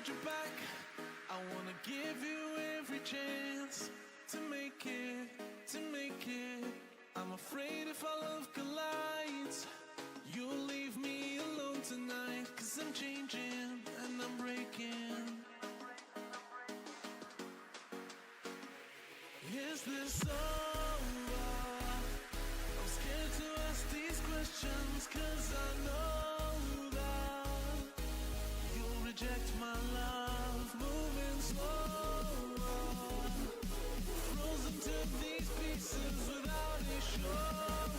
hold you back. I wanna give you every chance to make it, to make it. I'm afraid if our love collides, you'll leave me alone tonight. 'Cause I'm changing and I'm breaking. Is this over? I'm scared to ask these questions, 'cause I know that you'll reject my love. Moving slower, frozen to these pieces without a shoulder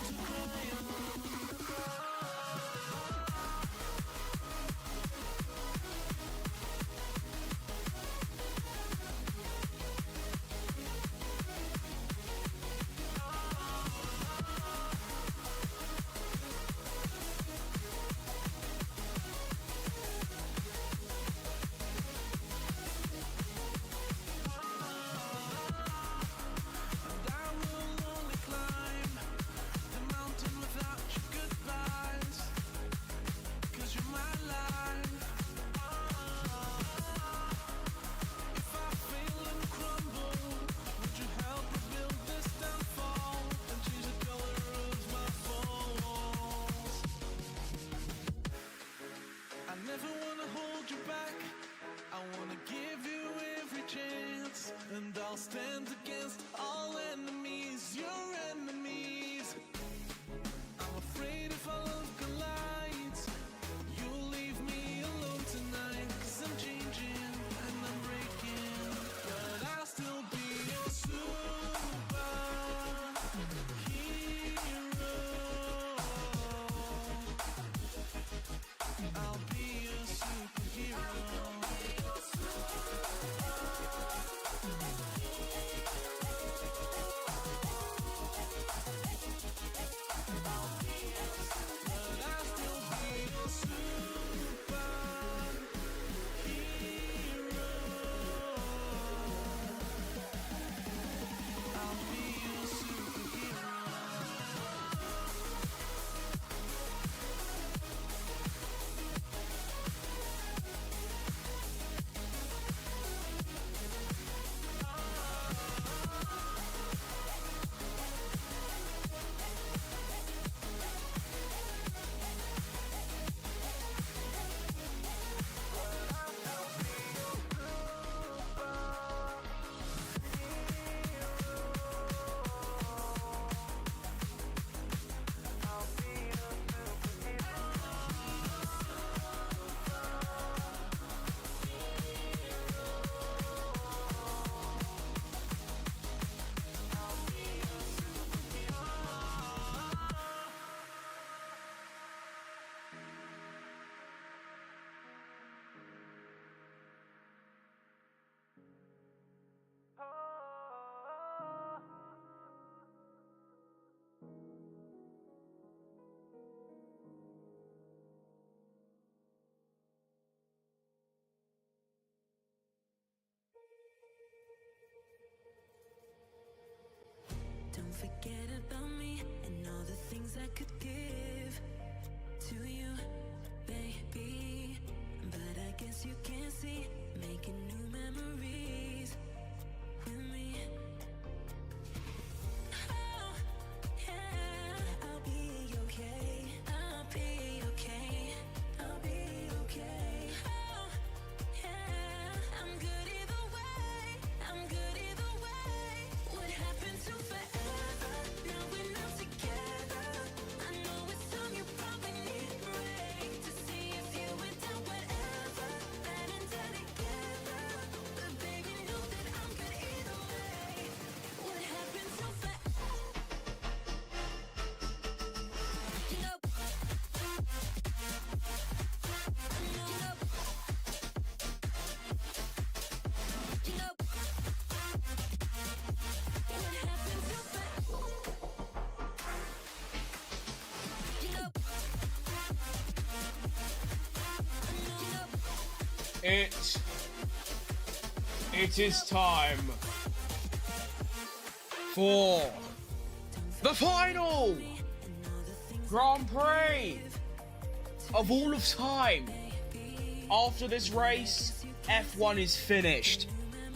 to cry on. And I'll stand against all enemies, your enemies. I'm afraid if our love collides, you'll leave me alone tonight. 'Cause I'm changing and I'm breaking, but I'll still be your superhero. I'll be your superhero. Don't forget about me and all the things I could give to you, baby. But I guess you can't see, making new memories with me. Oh, yeah, I'll be okay. I'll be okay. I'll be okay. Oh, yeah, I'm good either way. I'm good either way. What happened to forever? Now we're not together. I know it's time you probably need a break to see if you went down whatever. Bad and dead together. But baby, know that I'm good either way. What happened to forever? You know, you know, what happened to forever? You know, It is time for the final Grand Prix of all of time. after this race, F1 is finished.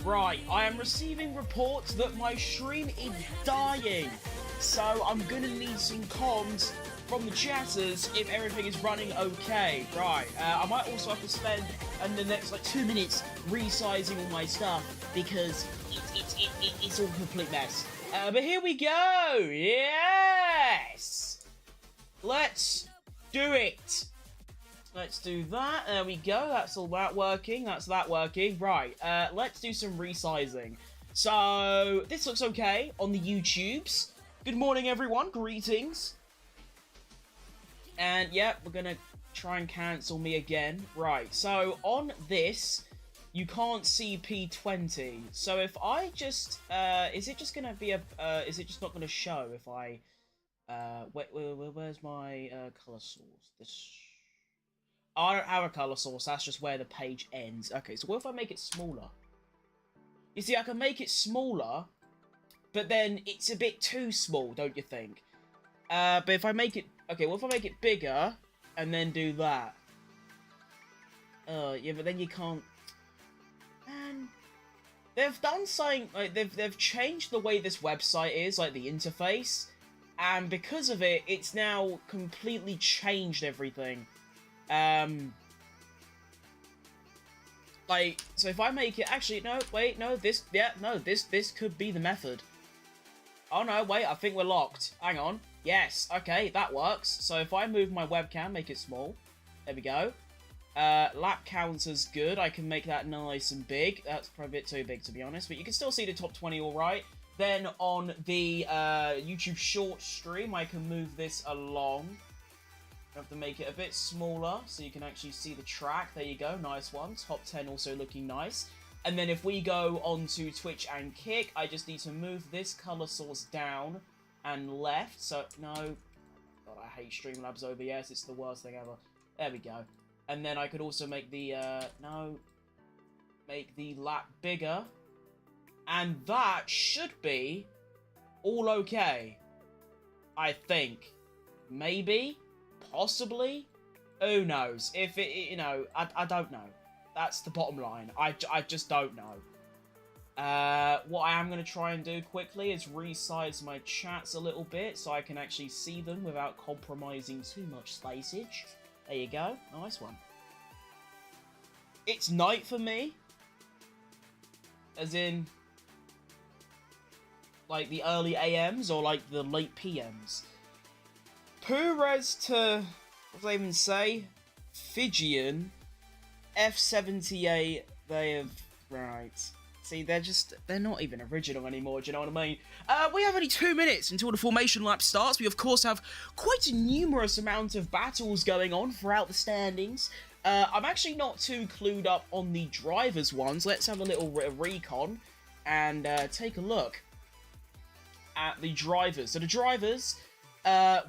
Right, I am receiving reports that my stream is dying, so I'm gonna need some comms from the chatters if everything is running okay. Right, I might also have to spend in the next like 2 minutes resizing all my stuff because it's all a complete mess. But here we go. Yes, let's do it. Let's do that. There we go. That's all that working. That's that working. Right. Let's do some resizing. So this looks okay on the YouTubes. Good morning, everyone. Greetings. And yep, we're gonna try and cancel me again. Right. So on this, you can't see P20. So if I just, is it just gonna be a, is it just not gonna show if I, where's my color source? This. I don't have a color source, that's just where the page ends. Okay, so what if I make it smaller? You see, I can make it smaller, but then it's a bit too small, don't you think? But if I make it... Okay, what if I make it bigger, and then do that? Yeah, but then you can't... Man... They've done something... Like, they've changed the way this website is, like the interface, and because of it, it's now completely changed everything. Like, so if I make it, actually, no, wait, no, this, yeah, no, this could be the method. Oh no, wait, I think we're locked. Hang on. Yes, okay, that works. So if I move my webcam, make it small. There we go. Lap counter's good. I can make that nice and big. That's probably a bit too big, to be honest, but you can still see the top 20 all right. Then on the, YouTube short stream, I can move this along. I have to make it a bit smaller so you can actually see the track. There you go, nice one. Top 10 also looking nice. And then if we go onto Twitch and Kick, I just need to move this color source down and left. So, no. God, I hate Streamlabs OBS. It's the worst thing ever. There we go. And then I could also make the, make the lap bigger. And that should be all okay. I think. Maybe? Possibly? Who knows? If it, you know, I don't know. That's the bottom line. I just don't know. What I am going to try and do quickly is resize my chats a little bit so I can actually see them without compromising too much spacage. There you go. Nice one. It's night for me. As in, like the early AMs or like the late PMs. Perez to, what did I even say? Fijian, F78, they have, right. See, they're not even original anymore, do you know what I mean? We have only 2 minutes until the formation lap starts. We, of course, have quite a numerous amount of battles going on throughout the standings. I'm actually not too clued up on the drivers' ones. Let's have a little recon and take a look at the drivers. So the drivers...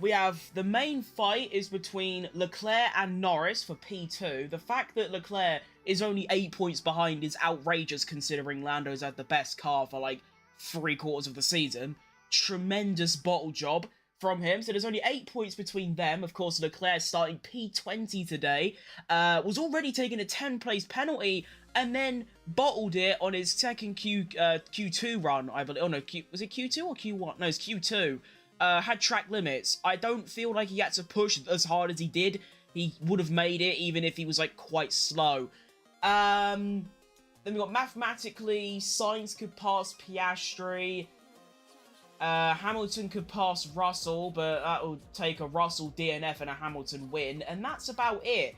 we have the main fight is between Leclerc and Norris for P2. The fact that Leclerc is only 8 points behind is outrageous considering Lando's had the best car for like 3/4 of the season. Tremendous bottle job from him. So there's only 8 points between them. Of course, Leclerc starting P20 today. Was already taking a 10th-place penalty and then bottled it on his second Q2 run, I believe. Oh no, was it Q2 or Q1? No, it's Q2. Had track limits. I don't feel like he had to push as hard as he did. He would have made it even if he was like quite slow. Then we got mathematically, Sainz could pass Piastri. Hamilton could pass Russell, but that will take a Russell DNF and a Hamilton win. And that's about it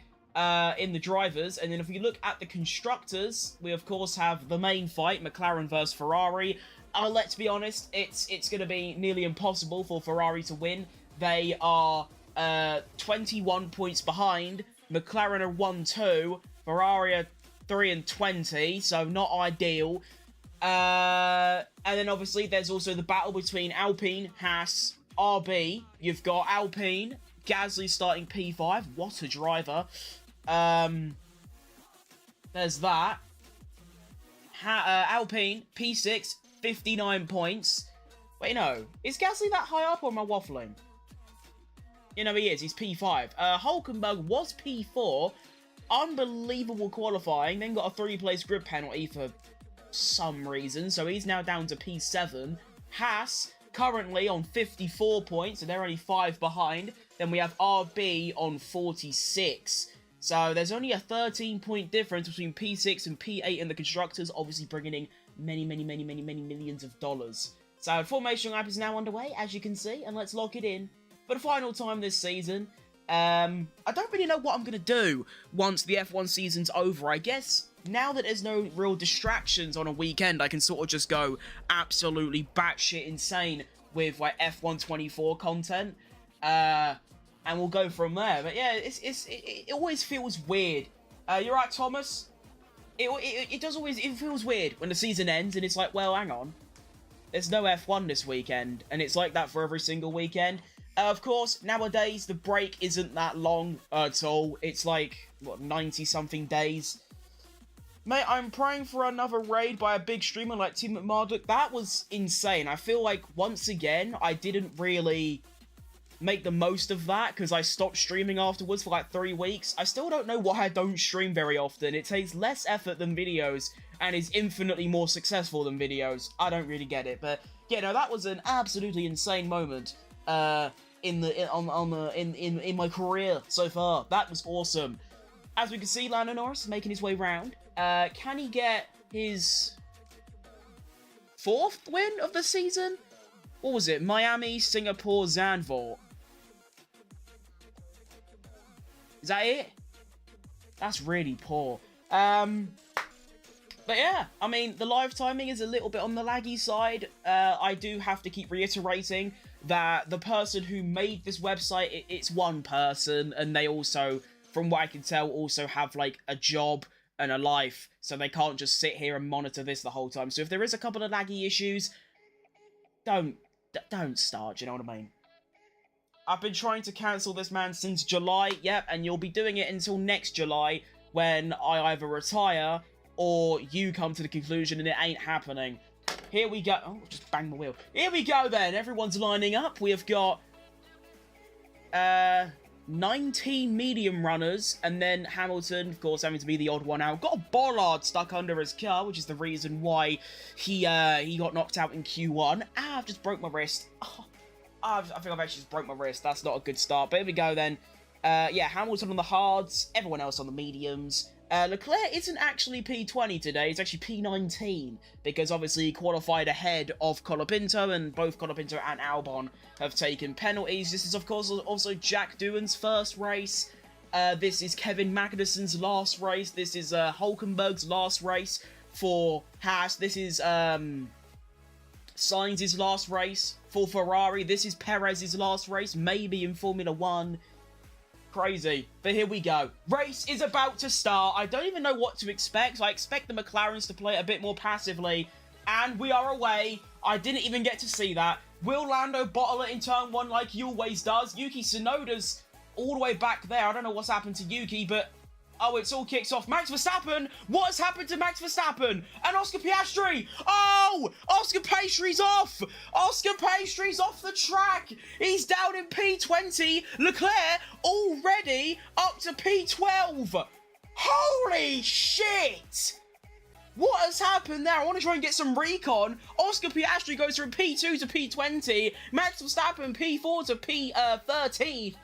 in the drivers. And then if we look at the constructors, we of course have the main fight, McLaren versus Ferrari. Let's be honest, it's going to be nearly impossible for Ferrari to win. They are 21 points behind. McLaren are 1-2. Ferrari are 3-20, so not ideal. And then obviously there's also the battle between Alpine, Haas, RB. You've got Alpine, Gasly starting P5. What a driver. There's that. Alpine, P6. 59 points. Wait, no. Is Gasly that high up or am I waffling? You know, he is. He's P5. Hulkenberg was P4. unbelievable qualifying, then got a 3-place grid penalty for some reason, so he's now down to P7. Haas currently on 54 points, so they're only 5 behind. Then we have RB on 46. So there's only a 13-point difference between P6 and P8 in the constructors, obviously bringing in many millions of dollars. So formation lap is now underway, as you can see, and let's lock it in for the final time this season. I don't really know what I'm going to do once the F1 season's over. I guess now that there's no real distractions on a weekend, I can sort of just go absolutely batshit insane with like F1 24 content. And we'll go from there. But yeah, it always feels weird. You're right, Thomas. It does always, it feels weird when the season ends and it's like, well, hang on. There's no F1 this weekend, and it's like that for every single weekend. Of course, nowadays, the break isn't that long at all. It's like, what, 90-something days? Mate, I'm praying for another raid by a big streamer like Tim McMurdoch. That was insane. I feel like, once again, I didn't really make the most of that, because I stopped streaming afterwards for like 3 weeks. I still don't know why I don't stream very often. It takes less effort than videos, and is infinitely more successful than videos. I don't really get it, but yeah, no, that was an absolutely insane moment in my career so far. That was awesome. As we can see, Lando Norris is making his way round. Can he get his 4th win of the season? What was it? Miami, Singapore, Zandvoort. Is that it? That's really poor. But yeah, I mean, the live timing is a little bit on the laggy side. I do have to keep reiterating that the person who made this website, it's one person, and they also, from what I can tell, also have, like, a job and a life, so they can't just sit here and monitor this the whole time. So if there is a couple of laggy issues, don't start, you know what I mean? I've been trying to cancel this man since July, yep, and you'll be doing it until next July, when I either retire or you come to the conclusion and it ain't happening. Here we go. Oh, just bang the wheel. Here we go then. Everyone's lining up. We have got 19 medium runners, and then Hamilton, of course, having to be the odd one out. Got a bollard stuck under his car, which is the reason why he got knocked out in Q1. Ah, I've just broke my wrist. Oh, I think I've actually just broke my wrist. That's not a good start. But here we go then. Yeah, Hamilton on the hards, everyone else on the mediums. Leclerc isn't actually P20 today, it's actually P19, because obviously he qualified ahead of Colapinto, and both Colapinto and Albon have taken penalties. This is, of course, also Jack Doohan's first race. This is Kevin Magnussen's last race. This is Hulkenberg's last race for Haas. This is Sainz's last race for Ferrari. This is Perez's last race, maybe in Formula 1. Crazy. But here we go. Race is about to start. I don't even know what to expect. I expect the McLarens to play a bit more passively. And we are away. I didn't even get to see that. Will Lando bottle it in turn 1 like he always does? Yuki Tsunoda's all the way back there. I don't know what's happened to Yuki, but... oh, it's all kicked off. Max Verstappen! What has happened to Max Verstappen? And Oscar Piastri! Oh! Oscar Piastri's off! Oscar Piastri's off the track! He's down in P20. Leclerc already up to P12. Holy shit! What has happened there? I want to try and get some recon. Oscar Piastri goes from P2 to P20. Max Verstappen P4 to P13.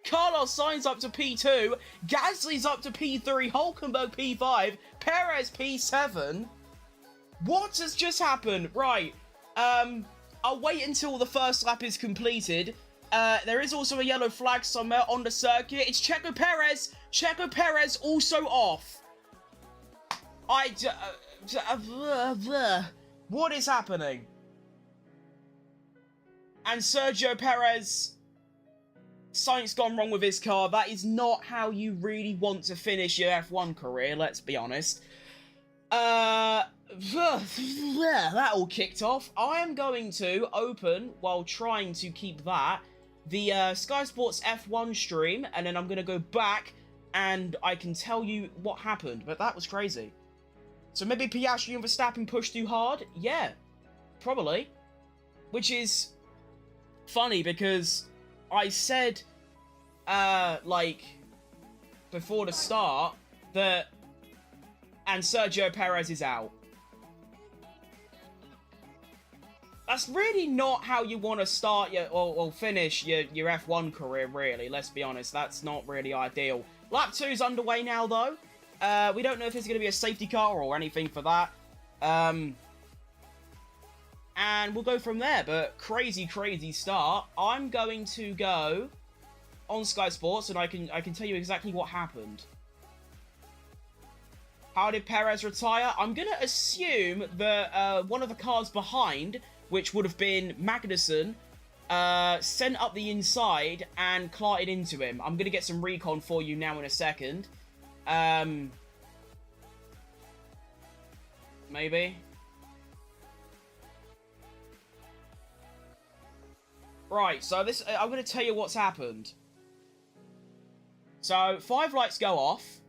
Carlos Sainz up to P2, Gasly's up to P3, Hulkenberg P5, Perez P7. What has just happened? Right, I'll wait until the first lap is completed. There is also a yellow flag somewhere on the circuit. It's Checo Perez. Checo Perez also off. What is happening? And Sergio Perez... Something's gone wrong with his car. That is not how you really want to finish your F1 career, let's be honest. That all kicked off. I am going to open, while trying to keep that, the Sky Sports F1 stream, and then I'm going to go back, and I can tell you what happened. But that was crazy. So maybe Piastri and Verstappen pushed too hard? Yeah, probably. Which is funny, because... I said, like, before the start that... And Sergio Perez is out. That's really not how you want to start your or finish your F1 career, really. Let's be honest, that's not really ideal. Lap 2's underway now, though. We don't know if there's going to be a safety car or anything for that. And we'll go from there, but crazy start. I'm going to go on Sky Sports, and I can tell you exactly what happened. How did Perez retire? I'm going to assume that one of the cars behind, which would have been Magnussen, sent up the inside and clarted into him. I'm going to get some recon for you now in a second. Maybe. Right, so this... I'm going to tell you what's happened. So, 5 lights go off.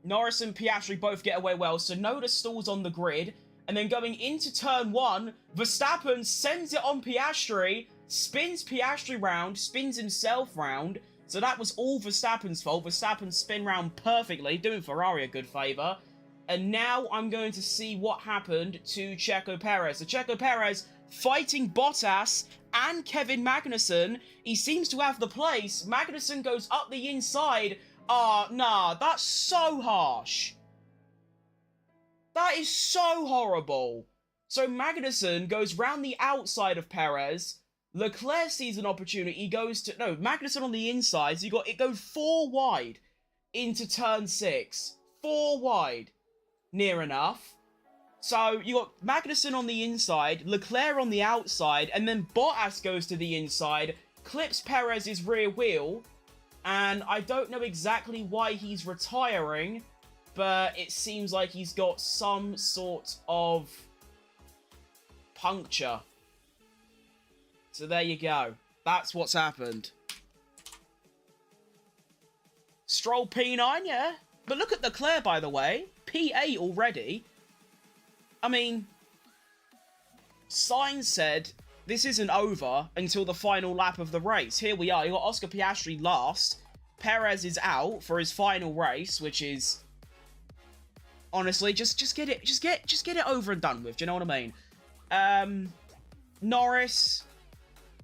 Norris and Piastri both get away well, so Noda stalls on the grid. And then going into turn 1, Verstappen sends it on Piastri, spins Piastri round, spins himself round. So that was all Verstappen's fault. Verstappen spin round perfectly, doing Ferrari a good favour. And now I'm going to see what happened to Checo Perez. So Checo Perez fighting Bottas and Kevin Magnussen. He seems to have the place. Magnussen goes up the inside. Nah, that's so harsh. That is so horrible. So Magnussen goes round the outside of Perez. Leclerc sees an opportunity, goes to... No, Magnussen on the inside. So it goes 4 wide into turn 6. 4 wide. Near enough. So you got Magnussen on the inside, Leclerc on the outside, and then Bottas goes to the inside, clips Perez's rear wheel, and I don't know exactly why he's retiring, but it seems like he's got some sort of puncture. So there you go. That's what's happened. Stroll P9, yeah. But look at Leclerc, by the way. P8 already. I mean, Sainz said this isn't over until the final lap of the race. Here we are. You got Oscar Piastri last. Perez is out for his final race, which is honestly just get it over and done with. Do you know what I mean? Norris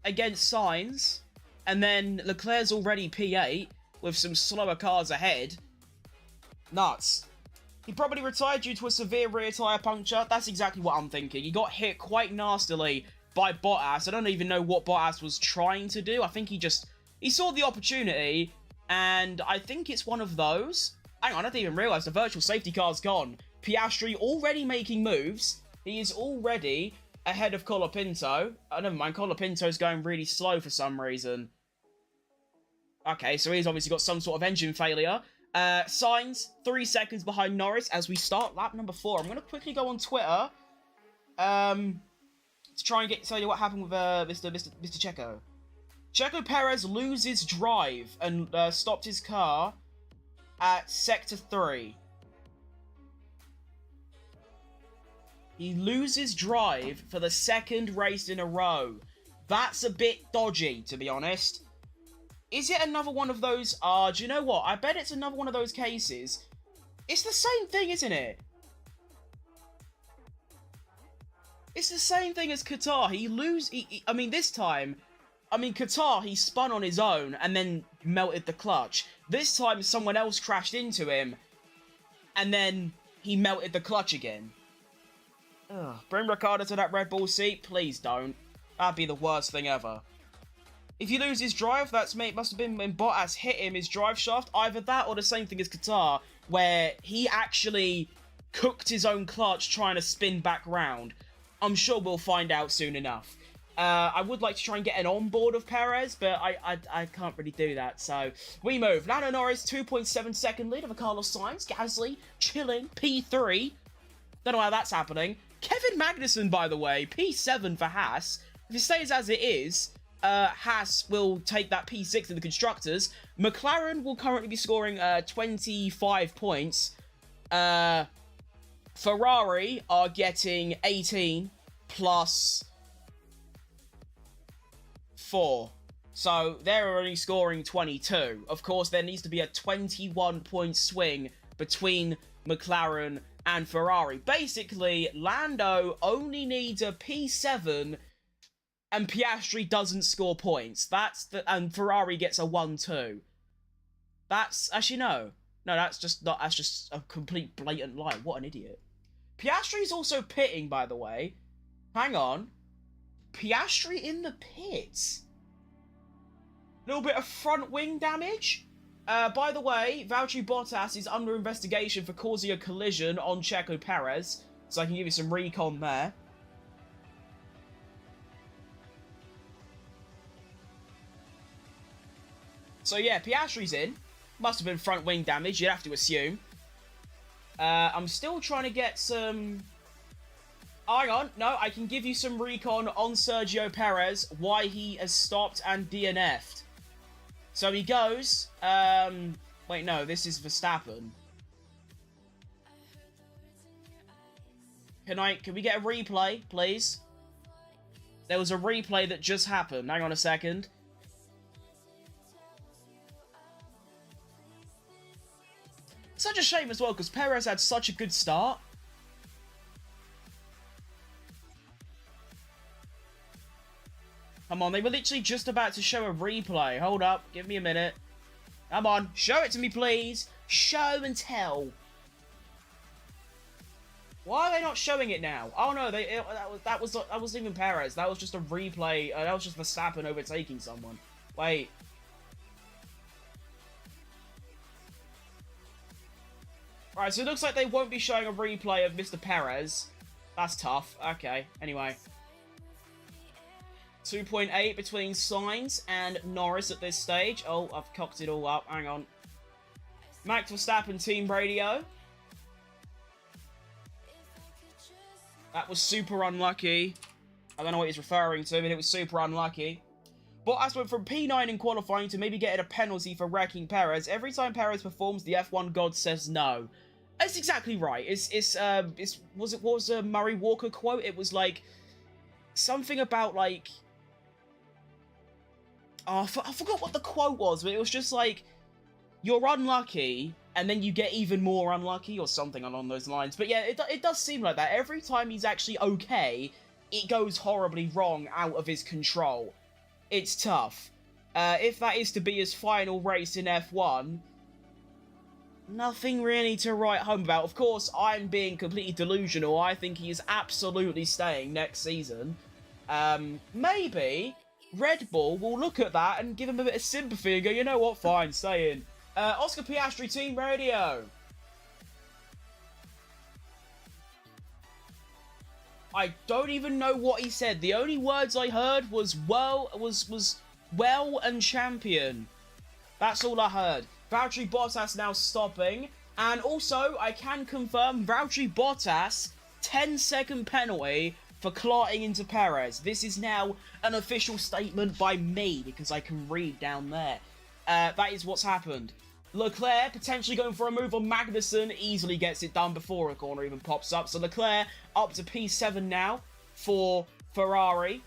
against Sainz, and then Leclerc's already P8 with some slower cars ahead. Nuts. He probably retired due to a severe rear tyre puncture. That's exactly what I'm thinking. He got hit quite nastily by Bottas. I don't even know what Bottas was trying to do. I think he saw the opportunity, and I think it's one of those. Hang on, I didn't even realise the virtual safety car's gone. Piastri already making moves. He is already ahead of Colapinto. Oh, never mind. Colapinto's going really slow for some reason. Okay, so he's obviously got some sort of engine failure. Sainz, 3 seconds behind Norris as we start lap number 4. I'm going to quickly go on Twitter to try and tell you what happened with Mr. Checo. Checo Perez loses drive and stopped his car at Sector 3. He loses drive for the 2nd race in a row. That's a bit dodgy, to be honest. Is it another one of those... do you know what? I bet it's another one of those cases. It's the same thing, isn't it? It's the same thing as Qatar. I mean, this time... I mean, Qatar, he spun on his own and then melted the clutch. This time, someone else crashed into him. And then he melted the clutch again. Ugh. Bring Ricciardo to that Red Bull seat? Please don't. That'd be the worst thing ever. If you lose his drive, must have been when Bottas hit him, his drive shaft. Either that or the same thing as Qatar, where he actually cooked his own clutch trying to spin back round. I'm sure we'll find out soon enough. I would like to try and get an onboard of Perez, but I can't really do that. So we move. Lando Norris, 2.7 second lead over Carlos Sainz. Gasly, chilling, P3. Don't know how that's happening. Kevin Magnussen, by the way, P7 for Haas. If it stays as it is... Haas will take that P6 in the Constructors. McLaren will currently be scoring 25 points. Ferrari are getting 18 plus 4. So they're only scoring 22. Of course, there needs to be a 21-point swing between McLaren and Ferrari. Basically, Lando only needs a P7 and Piastri doesn't score points. And Ferrari gets a 1-2. That's actually no, that's just a complete blatant lie. What an idiot. Piastri's also pitting, by the way. Hang on. Piastri in the pits. A little bit of front wing damage. By the way, Valtteri Bottas is under investigation for causing a collision on Checo Perez. So I can give you some recon there. So yeah, Piastri's in. Must have been front wing damage, you'd have to assume. I'm still trying to get some... Hang on, no, I can give you some recon on Sergio Perez, why he has stopped and DNF'd. So he goes, wait, no, this is Verstappen. Can we get a replay, please? There was a replay that just happened. Hang on a second. Such a shame as well, because Perez had such a good start. Come on, they were literally just about to show a replay. Hold up, give me a minute. Come on, show it to me, please. Show and tell. Why are they not showing it now? Oh no, that wasn't even Perez. That was just a replay. That was just Verstappen overtaking someone. Wait. Right, so it looks like they won't be showing a replay of Mr. Perez. That's tough. Okay, anyway. 2.8 between Sainz and Norris at this stage. Oh, I've cocked it all up. Hang on. Max Verstappen team radio. That was super unlucky. I don't know what he's referring to, but it was super unlucky. Bottas went from P9 in qualifying to maybe getting a penalty for wrecking Perez. Every time Perez performs, the F1 god says no. That's exactly right. What was a Murray Walker quote? It was like something about like, oh, I forgot what the quote was, but it was just like, you're unlucky, and then you get even more unlucky, or something along those lines. But yeah, it does seem like that. Every time he's actually okay, it goes horribly wrong, out of his control. It's tough. If that is to be his final race in F1, nothing really to write home about. Of course, I'm being completely delusional. I think he is absolutely staying next season. Maybe Red Bull will look at that and give him a bit of sympathy and go, you know what, fine, stay in. Oscar Piastri team radio. I don't even know what he said. The only words I heard was well and champion. That's all I heard. Valtteri Bottas now stopping. And also, I can confirm Valtteri Bottas 10-second penalty for clotting into Perez. This is now an official statement by me, because I can read down there. That is what's happened. Leclerc potentially going for a move on Magnussen, easily gets it done before a corner even pops up. So Leclerc up to P7 now for Ferrari.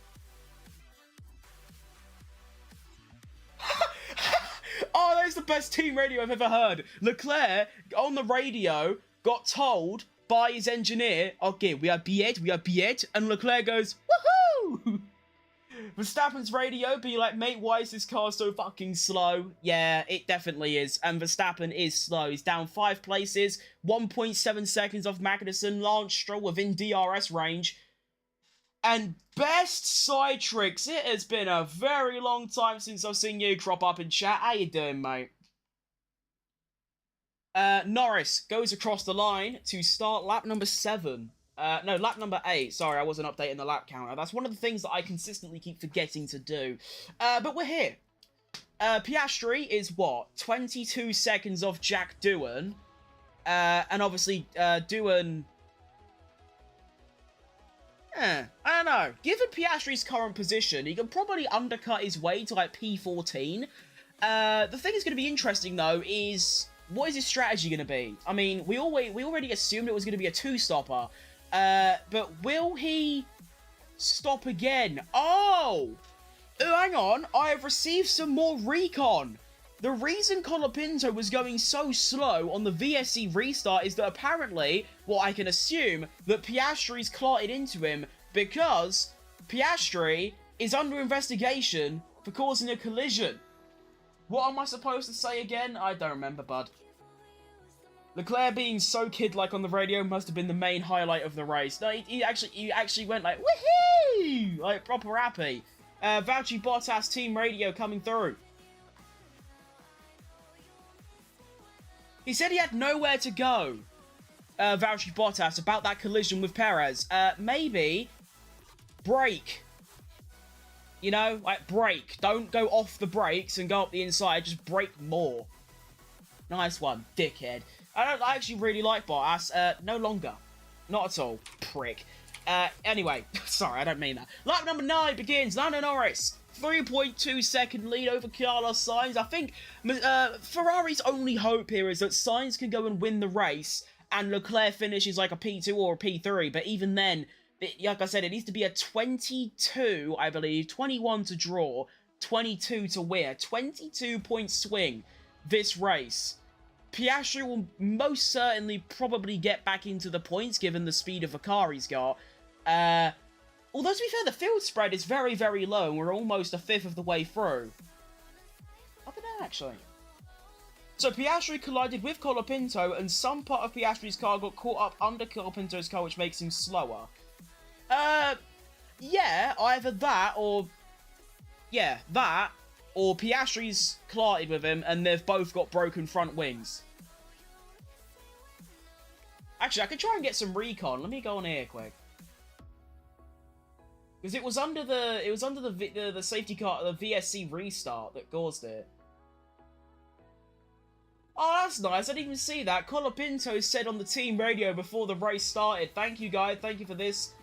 Oh, that's the best team radio I've ever heard. Leclerc, on the radio, got told by his engineer, okay, we are B8, and Leclerc goes, woohoo! Verstappen's radio be like, mate, why is this car so fucking slow? Yeah, it definitely is, and Verstappen is slow. He's down 5 places, 1.7 seconds off Magnussen, Lance Stroll within DRS range. And best side tricks, it has been a very long time since I've seen you crop up in chat. How you doing, mate? Norris goes across the line to start lap number 7. No, lap number 8. Sorry, I wasn't updating the lap counter. That's one of the things that I consistently keep forgetting to do. But we're here. Piastri is, what, 22 seconds off Jack Doohan. And obviously, Doohan... I don't know. Given Piastri's current position, he can probably undercut his way to, like, P14. The thing that's going to be interesting, though, is... what is his strategy going to be? I mean, we already assumed it was going to be a 2-stopper. But will he stop again? Oh! hang on, I have received some more recon. The reason Colapinto was going so slow on the VSC restart is that apparently, well, I can assume that Piastri's clotted into him because Piastri is under investigation for causing a collision. What am I supposed to say again? I don't remember, bud. Leclerc being so kid-like on the radio must have been the main highlight of the race. No, he actually went like, woohoo! Like, proper happy. Valtteri Bottas team radio coming through. He said he had nowhere to go, Valtteri Bottas, about that collision with Perez. Maybe brake. You know, like brake. Don't go off the brakes and go up the inside. Just brake more. Nice one, dickhead. I actually really like Bottas. No longer. Not at all. Prick. Anyway, sorry, I don't mean that. Lap number 9 begins. Lando Norris, 3.2 second lead over Carlos Sainz. I think Ferrari's only hope here is that Sainz can go and win the race and Leclerc finishes like a P2 or a P3. But even then, like I said, it needs to be a 22, I believe. 21 to draw, 22 to win. A 22-point swing this race. Piastri will most certainly probably get back into the points given the speed of the car he's got. Although, to be fair, the field spread is very, very low, and we're almost a fifth of the way through. I don't know, actually. So, Piastri collided with Colapinto, and some part of Piastri's car got caught up under Colapinto's car, which makes him slower. Yeah, either that, or... Yeah, that, or Piastri's collided with him, and they've both got broken front wings. Actually, I could try and get some recon. Let me go on here quick. Because it was under the safety car, the VSC restart that caused it. Oh, that's nice. I didn't even see that. Colapinto said on the team radio before the race started, "Thank you, guys. Thank you for this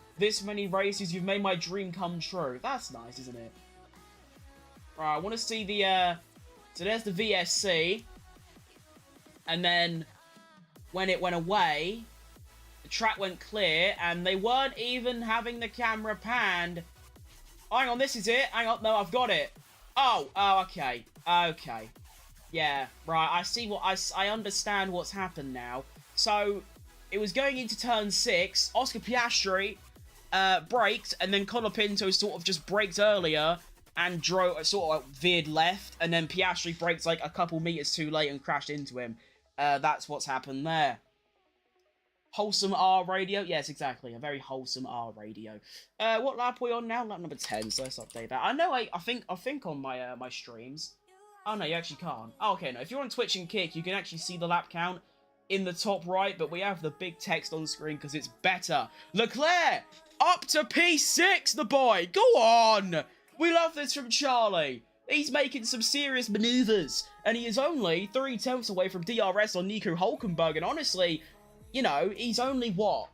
many races. You've made my dream come true." That's nice, isn't it? Right, I want to see the, so there's the VSC. And then, when it went away, the track went clear, and they weren't even having the camera panned. Hang on, this is it. Hang on, no, I've got it. Oh, okay. Okay. Yeah, right, I see what, I understand what's happened now. So, it was going into turn 6, Oscar Piastri braked, and then Colapinto sort of just braked earlier, and sort of veered left, and then Piastri braked like a couple meters too late and crashed into him. That's what's happened there. Wholesome R radio? Yes, exactly. A very wholesome R radio. What lap are we on now? Lap number 10, so let's update that. I know, I think on my my streams... Oh, no, you actually can't. Oh, okay, no. If you're on Twitch and Kick, you can actually see the lap count in the top right, but we have the big text on screen because it's better. Leclerc! Up to P6, the boy! Go on! We love this from Charlie. He's making some serious maneuvers, and he is only 3 tenths away from DRS on Nico Hülkenberg, and honestly, you know, he's only what?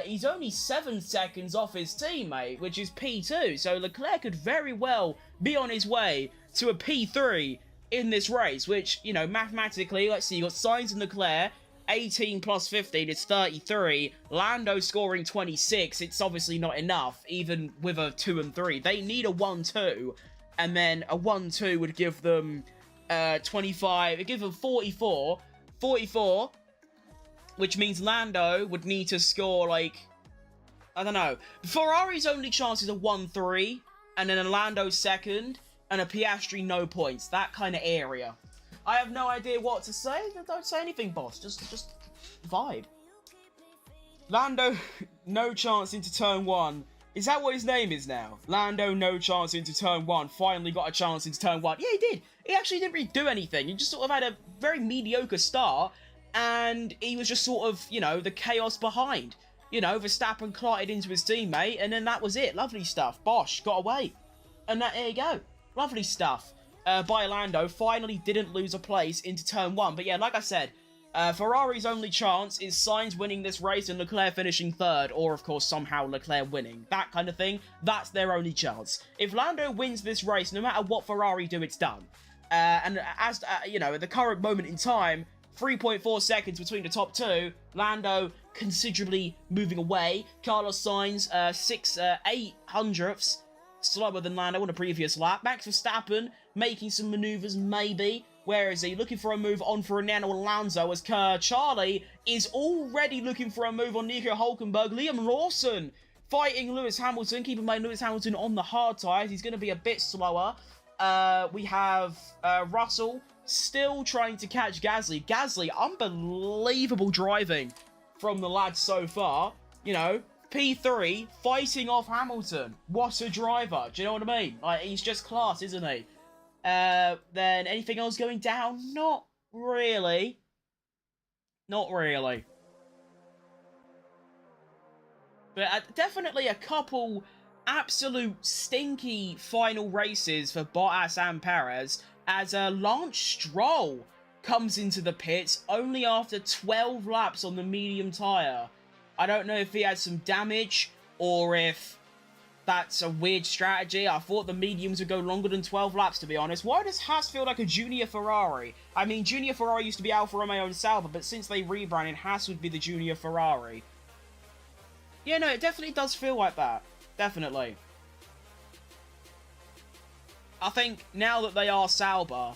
He's only 7 seconds off his teammate, which is P2, so Leclerc could very well be on his way to a P3 in this race, which, you know, mathematically, let's see, you got Sainz and Leclerc, 18 plus 15 is 33, Lando scoring 26, it's obviously not enough, even with a 2 and 3. They need a 1-2, and then a 1-2 would give them 25, it'd give them 44, which means Lando would need to score, like, I don't know. Ferrari's only chance is a 1-3, and then a Lando second, and a Piastri no points. That kind of area. I have no idea what to say. Don't say anything, boss. Just vibe. Lando, no chance into turn 1. Is that what his name is now? Lando, no chance into turn 1. Finally got a chance into turn 1. Yeah, he did. He actually didn't really do anything. He just sort of had a very mediocre start, and he was just sort of, you know, the chaos behind. You know, Verstappen clotted into his teammate, and then that was it. Lovely stuff. Bosch got away. And there you go. Lovely stuff by Lando. Finally didn't lose a place into turn 1. But yeah, like I said, Ferrari's only chance is Sainz winning this race and Leclerc finishing 3rd, or of course somehow Leclerc winning. That kind of thing. That's their only chance. If Lando wins this race, no matter what Ferrari do, it's done. And as, you know, at the current moment in time, 3.4 seconds between the top 2. Lando considerably moving away. Carlos Sainz, 8 hundredths slower than Lando on the previous lap. Max Verstappen making some maneuvers, maybe. Where is he? Looking for a move on Fernando Alonso as Charlie is already looking for a move on Nico Hulkenberg. Liam Lawson fighting Lewis Hamilton. Keep in mind, Lewis Hamilton on the hard tyres. He's going to be a bit slower. We have Russell still trying to catch Gasly. Gasly, unbelievable driving from the lads so far. You know, P3 fighting off Hamilton. What a driver. Do you know what I mean? Like, he's just class, isn't he? Then anything else going down? Not really. Not really. But definitely a couple absolute stinky final races for Bottas and Perez as Lance Stroll comes into the pits only after 12 laps on the medium tyre. I don't know if he had some damage or if that's a weird strategy. I thought the mediums would go longer than 12 laps, to be honest. Why does Haas feel like a junior Ferrari? I mean, junior Ferrari used to be Alfa Romeo and Sauber, but since they rebranded, Haas would be the junior Ferrari. Yeah, no, it definitely does feel like that. Definitely. I think now that they are Sauber,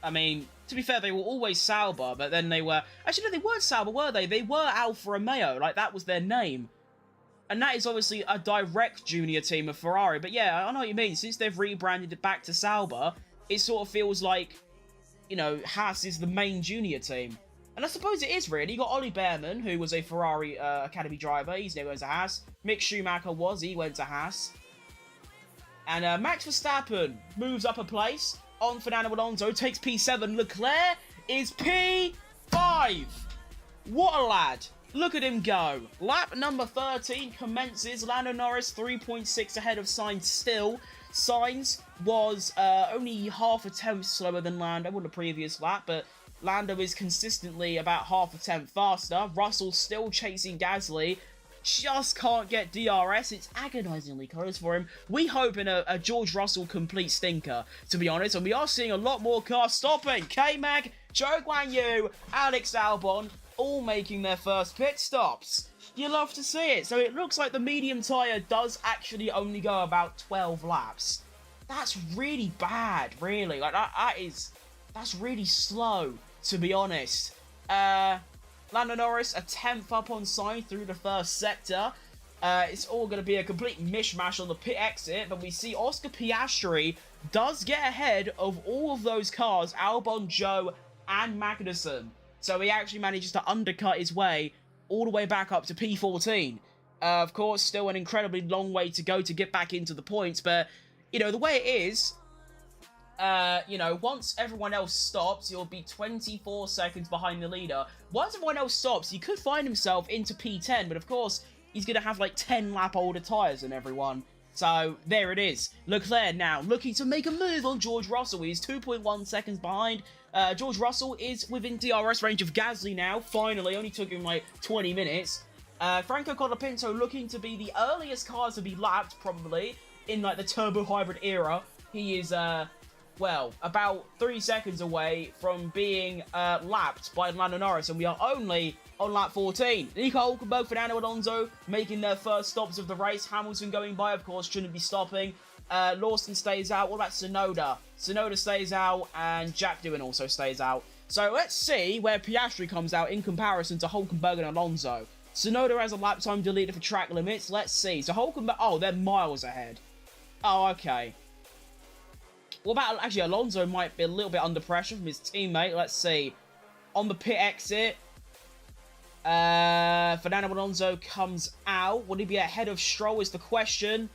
I mean, to be fair, they were always Sauber, but then they were... Actually, no, they weren't Sauber, were they? They were Alfa Romeo. Like, that was their name. And that is obviously a direct junior team of Ferrari. But yeah, I know what you mean. Since they've rebranded it back to Sauber, it sort of feels like, you know, Haas is the main junior team. And I suppose it is, really. You got Ollie Behrman, who was a Ferrari Academy driver. He's now going to Haas. Mick Schumacher he went to Haas. And Max Verstappen moves up a place on Fernando Alonso, takes P7. Leclerc is P5. What a lad. Look at him go. Lap number 13 commences. Lando Norris 3.6 ahead of Sainz still. Sainz was only half a tenth slower than Lando on the previous lap, but Lando is consistently about half a tenth faster. Russell still chasing Gasly. Just can't get DRS. It's agonisingly close for him. We hope in a George Russell complete stinker, to be honest. And we are seeing a lot more cars stopping. K-Mag, Zhou Guanyu, Alex Albon, all making their first pit stops. You love to see it. So it looks like the medium tyre does actually only go about 12 laps. That's really bad, really. Like, that's really slow, to be honest. Lando Norris, a 10th up on Sainz through the first sector. It's all going to be a complete mishmash on the pit exit, but we see Oscar Piastri does get ahead of all of those cars, Albon, Zhou, and Magnussen. So he actually manages to undercut his way all the way back up to P14. Of course, still an incredibly long way to go to get back into the points, but, you know, the way it is, you know, once everyone else stops, you'll be 24 seconds behind the leader. Once everyone else stops, he could find himself into P10, but of course, he's going to have like 10 lap older tyres than everyone. So, there it is. Leclerc now looking to make a move on George Russell. He's 2.1 seconds behind. George Russell is within DRS range of Gasly now. Finally, only took him like 20 minutes. Franco Colapinto looking to be the earliest car to be lapped, probably, in like the turbo hybrid era. He is, well, about 3 seconds away from being lapped by Lando Norris, and we are only on lap 14. Nico Hulkenberg, Fernando Alonso making their first stops of the race. Hamilton going by, of course, shouldn't be stopping. Lawson stays out. What about Tsunoda? Tsunoda stays out, and Jack Doohan also stays out. So let's see where Piastri comes out in comparison to Hulkenberg and Alonso. Tsunoda has a lap time deleted for track limits. Let's see. So Hulkenberg... Oh, they're miles ahead. Oh, okay. What about... Actually, Alonso might be a little bit under pressure from his teammate. Let's see. On the pit exit, Fernando Alonso comes out. Would he be ahead of Stroll is the question.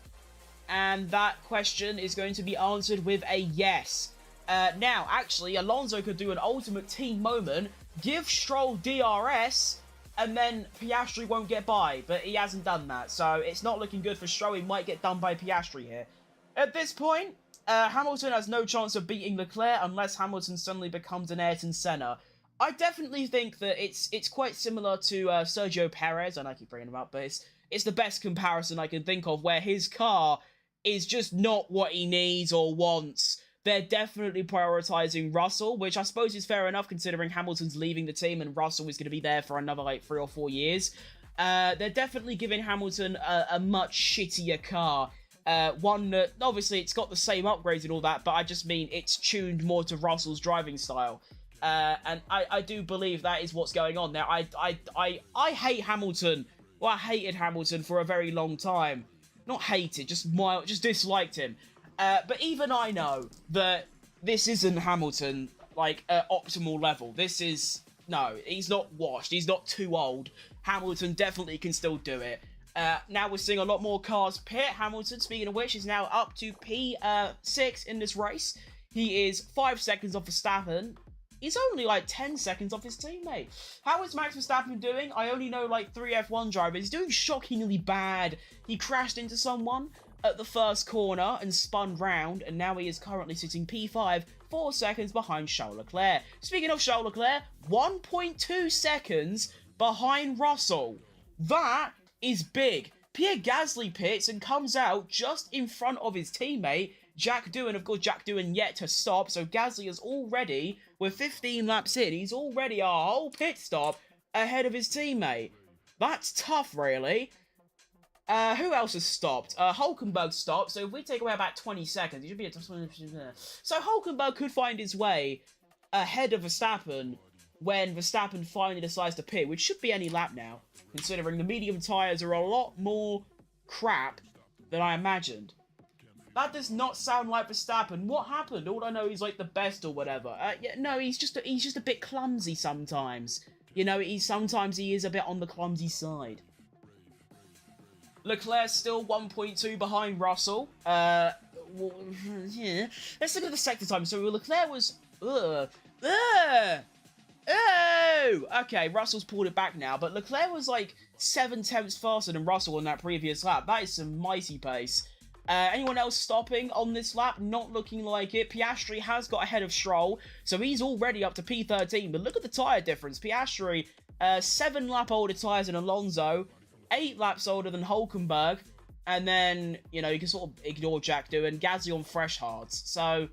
And that question is going to be answered with a yes. Now, actually, Alonso could do an ultimate team moment, give Stroll DRS, and then Piastri won't get by. But he hasn't done that, so it's not looking good for Stroll. He might get done by Piastri here. At this point, Hamilton has no chance of beating Leclerc unless Hamilton suddenly becomes an Ayrton Senna. I definitely think that it's quite similar to Sergio Perez, and I keep bringing him up, but it's the best comparison I can think of, where his car is just not what he needs or wants. They're definitely prioritising Russell, which I suppose is fair enough considering Hamilton's leaving the team and Russell is going to be there for another like 3 or 4 years. They're definitely giving Hamilton a much shittier car One that, obviously, it's got the same upgrades and all that, but I just mean it's tuned more to Russell's driving style. And I do believe that is what's going on there. I hate Hamilton. Well, I hated Hamilton for a very long time. Not hated, just disliked him. But even I know that this isn't Hamilton, like, at optimal level. This is... No, he's not washed. He's not too old. Hamilton definitely can still do it. Now we're seeing a lot more cars pit. Hamilton, speaking of which, is now up to P6 in this race. He is 5 seconds off Verstappen. He's only like 10 seconds off his teammate. How is Max Verstappen doing? I only know like 3 F1 drivers. He's doing shockingly bad. He crashed into someone at the first corner and spun round, and now he is currently sitting P5, 4 seconds behind Charles Leclerc. Speaking of Charles Leclerc, 1.2 seconds behind Russell. That is big. Pierre Gasly pits and comes out just in front of his teammate, Jack Doohan. Of course, Jack Doohan yet to stop, so Gasly is already, with 15 laps in, he's already a whole pit stop ahead of his teammate. That's tough, really. Who else has stopped? Hulkenberg stopped, so if we take away about 20 seconds, he should be at... So Hulkenberg could find his way ahead of Verstappen when Verstappen finally decides to pit, which should be any lap now, considering the medium tyres are a lot more crap than I imagined. That does not sound like Verstappen. What happened? All I know he's like the best or whatever. Yeah, no, he's just a bit clumsy sometimes. You know, sometimes he is a bit on the clumsy side. Leclerc's still 1.2 behind Russell. Yeah. Let's look at the sector time. So Leclerc was... Oh! Okay, Russell's pulled it back now, but Leclerc was like 7 tenths faster than Russell on that previous lap. That is some mighty pace. Anyone else stopping on this lap? Not looking like it. Piastri has got ahead of Stroll, so he's already up to P13, but look at the tyre difference. Piastri, 7 lap older tyres than Alonso, 8 laps older than Hulkenberg, and then, you know, you can sort of ignore Jack Doohan, Gasly on fresh hards. So,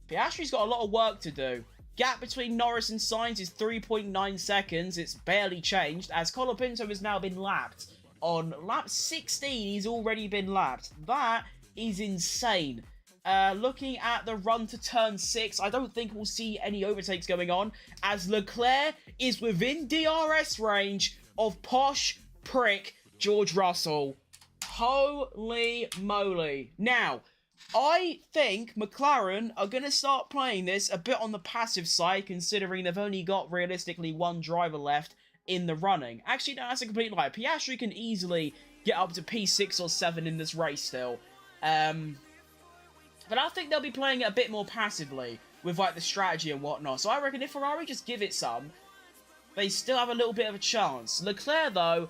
Piastri's got a lot of work to do. Gap between Norris and Sainz is 3.9 seconds. It's barely changed, as Colapinto has now been lapped. On lap 16, he's already been lapped. That is insane. Looking at the run to turn 6, I don't think we'll see any overtakes going on, as Leclerc is within DRS range of posh prick George Russell. Holy moly. Now, I think McLaren are going to start playing this a bit on the passive side, considering they've only got, realistically, 1 driver left in the running. Actually, no, that's a complete lie. Piastri can easily get up to P6 or 7 in this race still. But I think they'll be playing it a bit more passively with, like, the strategy and whatnot. So I reckon if Ferrari just give it some, they still have a little bit of a chance. Leclerc, though,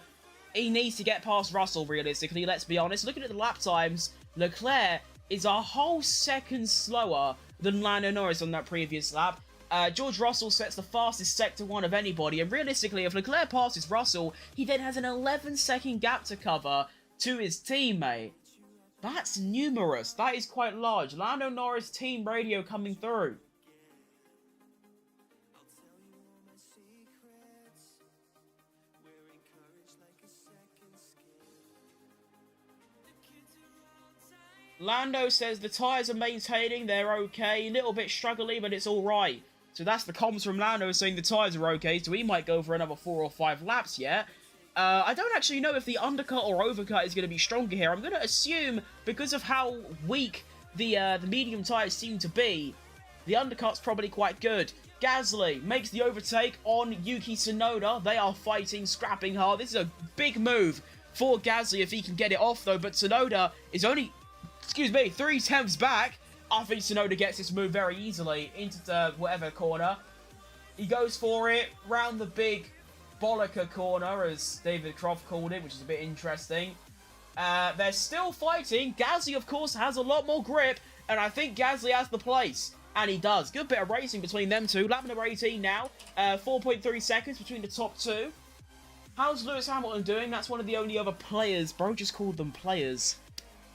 he needs to get past Russell, realistically, let's be honest. Looking at the lap times, Leclerc is a whole second slower than Lando Norris on that previous lap. George Russell sets the fastest Sector 1 of anybody, and realistically, if Leclerc passes Russell, he then has an 11-second gap to cover to his teammate. That's numerous. That is quite large. Lando Norris team radio coming through. Lando says the tyres are maintaining, they're okay. A little bit struggly, but it's alright. So that's the comms from Lando saying the tyres are okay, so he might go for another 4 or 5 laps yet. I don't actually know if the undercut or overcut is going to be stronger here. I'm going to assume, because of how weak the medium tyres seem to be, the undercut's probably quite good. Gasly makes the overtake on Yuki Tsunoda. They are fighting, scrapping hard. This is a big move for Gasly if he can get it off, though, but Tsunoda is only... 3 tenths back. I think Tsunoda gets this move very easily into the whatever corner. He goes for it round the big bollocker corner, as David Croft called it, which is a bit interesting. They're still fighting. Gasly, of course, has a lot more grip, and I think Gasly has the place. And he does. Good bit of racing between them two. Lap number 18 now. 4.3 seconds between the top 2. How's Lewis Hamilton doing? That's one of the only other players. Bro just called them players.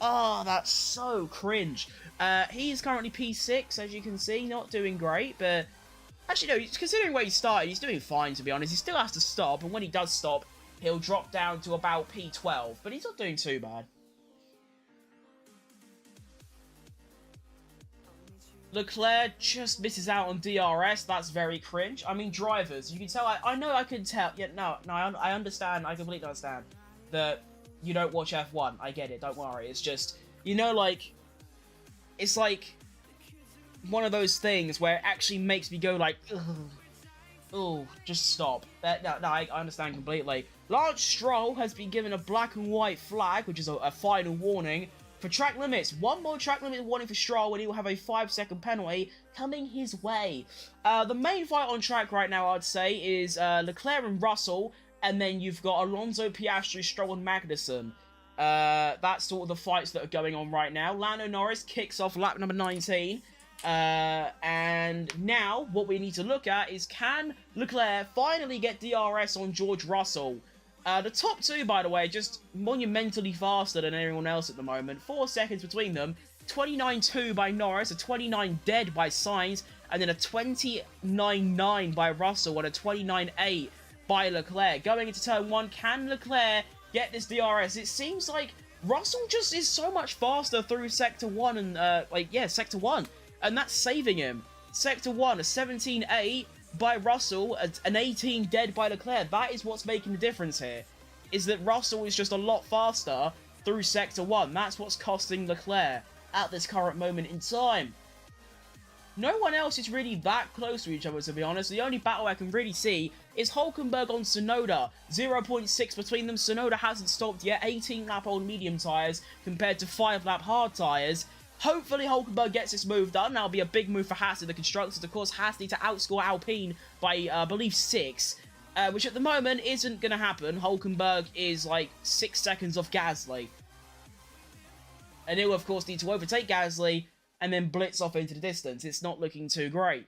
Oh, that's so cringe. He's currently P6, as you can see. Not doing great, but... Actually, no, considering where he started, he's doing fine, to be honest. He still has to stop, and when he does stop, he'll drop down to about P12. But he's not doing too bad. Leclerc just misses out on DRS. That's very cringe. I mean, drivers, you can tell. I know I can tell. Yeah, no, I understand. I completely understand that you don't watch F1. I get it. Don't worry. It's just, you know, like, it's like one of those things where it actually makes me go like, ugh. Oh, just stop. No, I understand completely. Lance Stroll has been given a black and white flag, which is a final warning for track limits. One more track limit warning for Stroll, and he will have a 5-second penalty coming his way. The main fight on track right now, I'd say, is Leclerc and Russell, and then you've got Alonso, Piastri, Stroll, and Magnussen. That's sort of the fights that are going on right now. Lando Norris kicks off lap number 19. And now, what we need to look at is, can Leclerc finally get DRS on George Russell? The top two, by the way, just monumentally faster than everyone else at the moment. 4 seconds between them. 29.2 by Norris, a 29 dead by Sainz, and then a 29.9 by Russell, and a 29.8 by Leclerc. Going into turn 1, can Leclerc get this DRS? It seems like Russell just is so much faster through Sector 1 and, Sector 1. And that's saving him. Sector 1, a 17.8 by Russell, an 18 dead by Leclerc. That is what's making the difference here. Is that Russell is just a lot faster through Sector 1. That's what's costing Leclerc at this current moment in time. No one else is really that close to each other, to be honest. The only battle I can really see is Hülkenberg on Tsunoda. 0.6 between them. Tsunoda hasn't stopped yet. 18-lap-old medium tyres compared to 5-lap hard tyres. Hopefully Hülkenberg gets this move done. That'll be a big move for Haas in the constructors. Of course, Haas need to outscore Alpine by, I believe, 6. Which at the moment isn't going to happen. Hülkenberg is like 6 seconds off Gasly. And he'll, of course, need to overtake Gasly and then blitz off into the distance. It's not looking too great.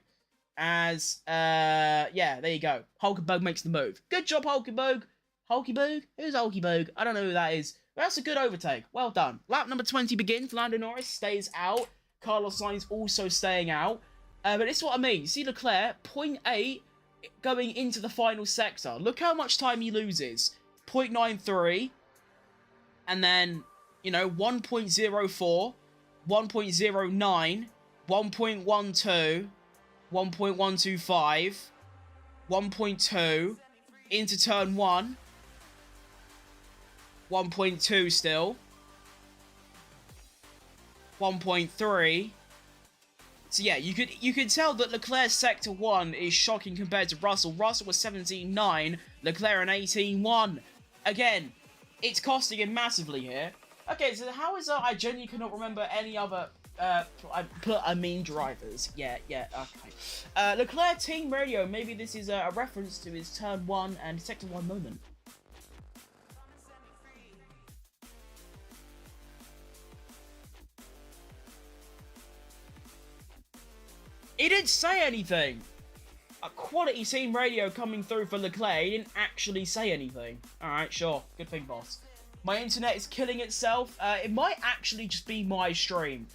As, there you go. Hülkenberg makes the move. Good job, Hülkenberg. Hülkenberg? Who's Hülkenberg? I don't know who that is. That's a good overtake. Well done. Lap number 20 begins. Lando Norris stays out. Carlos Sainz also staying out. But this is what I mean. You see Leclerc, 0.8 going into the final sector. Look how much time he loses. 0.93. And then, 1.04. 1.09. 1.12. 1.125. 1.2. Into turn 1. 1.2 still. 1.3. So yeah, you could tell that Leclerc's Sector 1 is shocking compared to Russell. Russell was 17.9, Leclerc an 18.1. Again, it's costing him massively here. Okay, so how is that? I genuinely cannot remember any other drivers. Yeah, okay. Leclerc Team Radio, maybe this is a reference to his turn 1 and Sector 1 moment. He didn't say anything. A quality team radio coming through for Leclerc. He didn't actually say anything. Alright, sure. Good thing, boss. My internet is killing itself. It might actually just be my stream.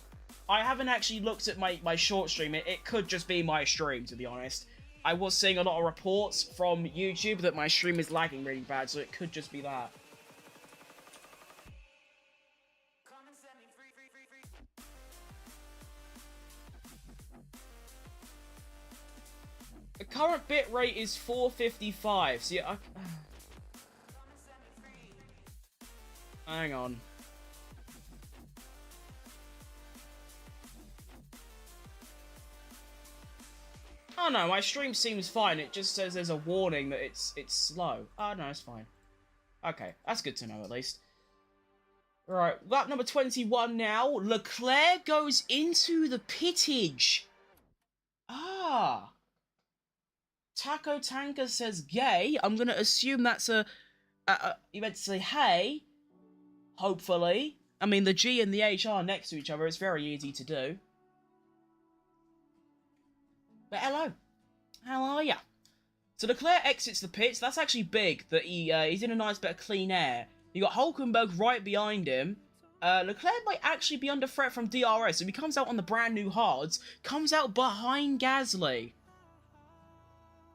I haven't actually looked at my short stream. It could just be my stream, to be honest. I was seeing a lot of reports from YouTube that my stream is lagging really bad, so it could just be that. The current bitrate is 455. See, hang on. Oh no, my stream seems fine. It just says there's a warning that it's slow. Oh no, it's fine. Okay, that's good to know at least. Right, lap number 21 now. Leclerc goes into the pittage. Ah. Taco Tanker says gay. I'm going to assume that's you meant to say hey. Hopefully. I mean, the G and the H are next to each other. It's very easy to do. But hello. How are ya? So Leclerc exits the pits. That's actually big that he's in a nice bit of clean air. You got Hülkenberg right behind him. Leclerc might actually be under threat from DRS. If he comes out on the brand new hards, comes out behind Gasly.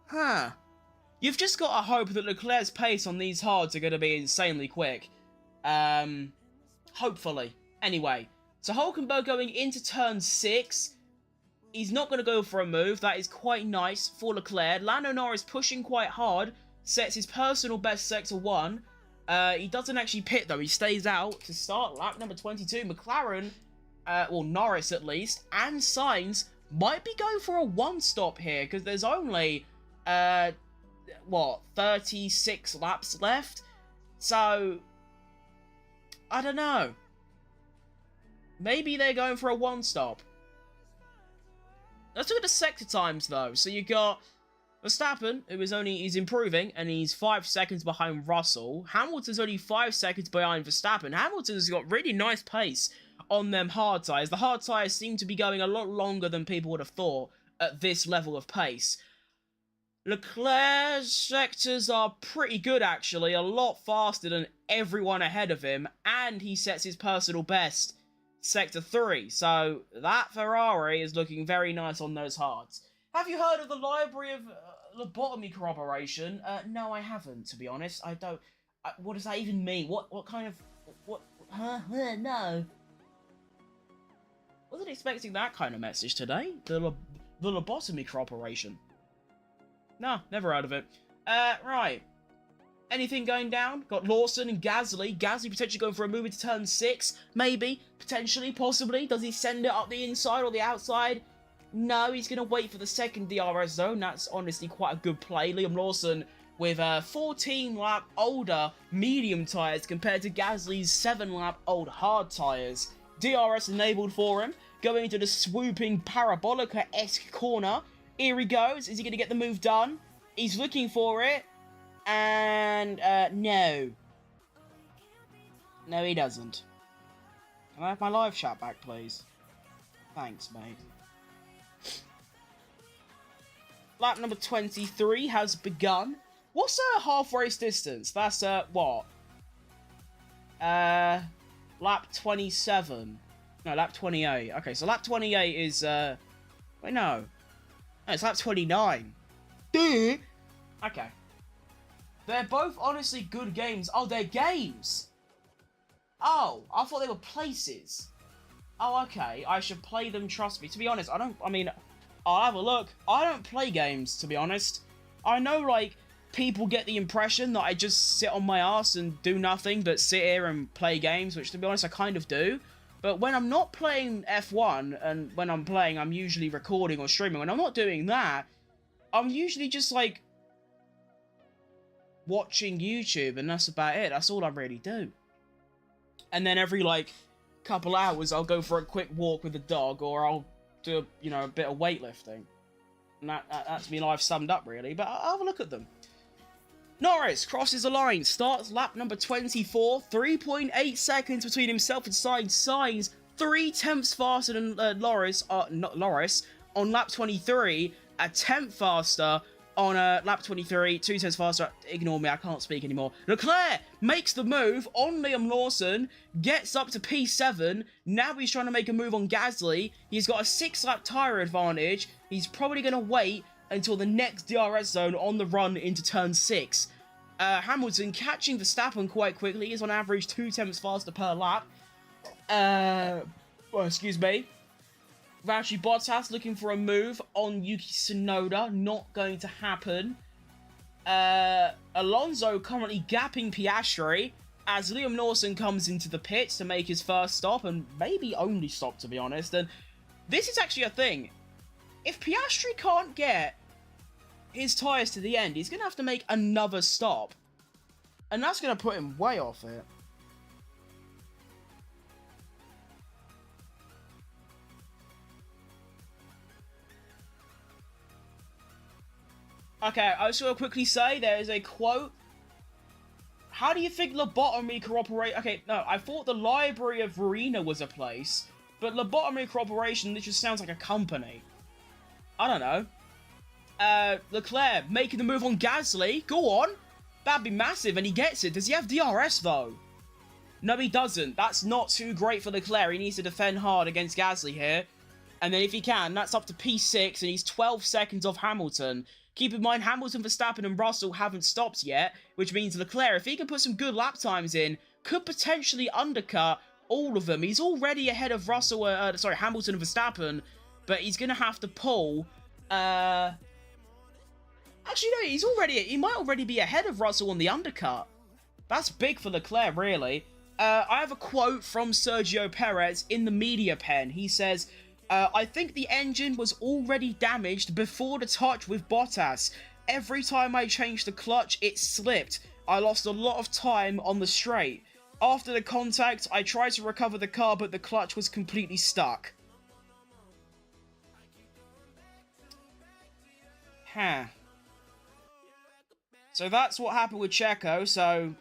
Huh. You've just got to hope that Leclerc's pace on these hards are going to be insanely quick. Hopefully. Anyway, so Hülkenberg going into turn 6. He's not going to go for a move. That is quite nice for Leclerc. Lando Norris pushing quite hard. Sets his personal best sector 1. He doesn't actually pit, though. He stays out to start lap number 22. McLaren, well, Norris at least, and Sainz might be going for a one-stop here, because there's only, 36 laps left? So, I don't know. Maybe they're going for a one-stop. Let's look at the sector times, though. So you got Verstappen, he's improving, and he's 5 seconds behind Russell. Hamilton's only 5 seconds behind Verstappen. Hamilton's got really nice pace on them hard tyres. The hard tyres seem to be going a lot longer than people would have thought at this level of pace. Leclerc's sectors are pretty good, actually. A lot faster than everyone ahead of him, and he sets his personal best. Sector 3, so that Ferrari is looking very nice on those hards. Have you heard of the Library of Lobotomy Corroboration? No, I haven't, to be honest. I don't... what does that even mean? What kind of... what... Huh? No. Wasn't expecting that kind of message today. The Lobotomy Corroboration. No, never heard of it. Right. Anything going down? Got Lawson and Gasly. Gasly potentially going for a move into turn 6. Maybe. Potentially. Possibly. Does he send it up the inside or the outside? No, he's going to wait for the second DRS zone. That's honestly quite a good play. Liam Lawson with 14-lap older medium tyres compared to Gasly's 7-lap old hard tyres. DRS enabled for him. Going into the swooping Parabolica-esque corner. Here he goes. Is he going to get the move done? He's looking for it. And, no. No, he doesn't. Can I have my live chat back, please? Thanks, mate. Lap number 23 has begun. What's a half race distance? That's, what? Lap 27. No, lap 28. Okay, so lap 28 is, wait, no. No, it's lap 29. Duh! Okay. They're both honestly good games. Oh, they're games! Oh, I thought they were places. Oh, okay. I should play them, trust me. To be honest, I'll have a look. I don't play games, to be honest. I know, like, people get the impression that I just sit on my ass and do nothing but sit here and play games, which, to be honest, I kind of do. But when I'm not playing F1, and when I'm playing, I'm usually recording or streaming. When I'm not doing that, I'm usually just, like, watching YouTube, and that's about it. That's all I really do. And then every, like, couple hours, I'll go for a quick walk with the dog, or I'll do, you know, a bit of weightlifting. And that's me life summed up, really. But I'll have a look at them. Norris crosses the line, starts lap number 24, 3.8 seconds between himself and Sainz. Sainz 3/10 faster than Norris on lap 23, a tenth faster on lap 23, 2/10 faster. Ignore me, I can't speak anymore. Leclerc makes the move on Liam Lawson, gets up to P7. Now he's trying to make a move on Gasly. He's got a 6-lap tyre advantage. He's probably going to wait until the next DRS zone on the run into turn 6. Hamilton catching Verstappen quite quickly. He's on average 2/10 faster per lap. Well, excuse me. Valtteri Bottas looking for a move on Yuki Tsunoda. Not going to happen. Alonso currently gapping Piastri as Liam Lawson comes into the pits to make his first stop, and maybe only stop, to be honest. And this is actually a thing. If Piastri can't get his tyres to the end, he's going to have to make another stop. And that's going to put him way off it. Okay, I just want to quickly say, there is a quote. How do you think lobotomy corroborate... Okay, no, I thought the Library of Verena was a place, but lobotomy corroboration literally sounds like a company. I don't know. Leclerc making the move on Gasly. Go on. That'd be massive, and he gets it. Does he have DRS, though? No, he doesn't. That's not too great for Leclerc. He needs to defend hard against Gasly here. And then if he can, that's up to P6, and he's 12 seconds off Hamilton. Keep in mind, Hamilton, Verstappen, and Russell haven't stopped yet, which means Leclerc, if he can put some good lap times in, could potentially undercut all of them. He's already ahead of Hamilton and Verstappen. but he's going to have to pull... Actually, no, he might already be ahead of Russell on the undercut. That's big for Leclerc, really. I have a quote from Sergio Perez in the media pen. He says, I think the engine was already damaged before the touch with Bottas. Every time I changed the clutch, it slipped. I lost a lot of time on the straight. After the contact, I tried to recover the car, but the clutch was completely stuck. Huh. So that's what happened with Checo, so...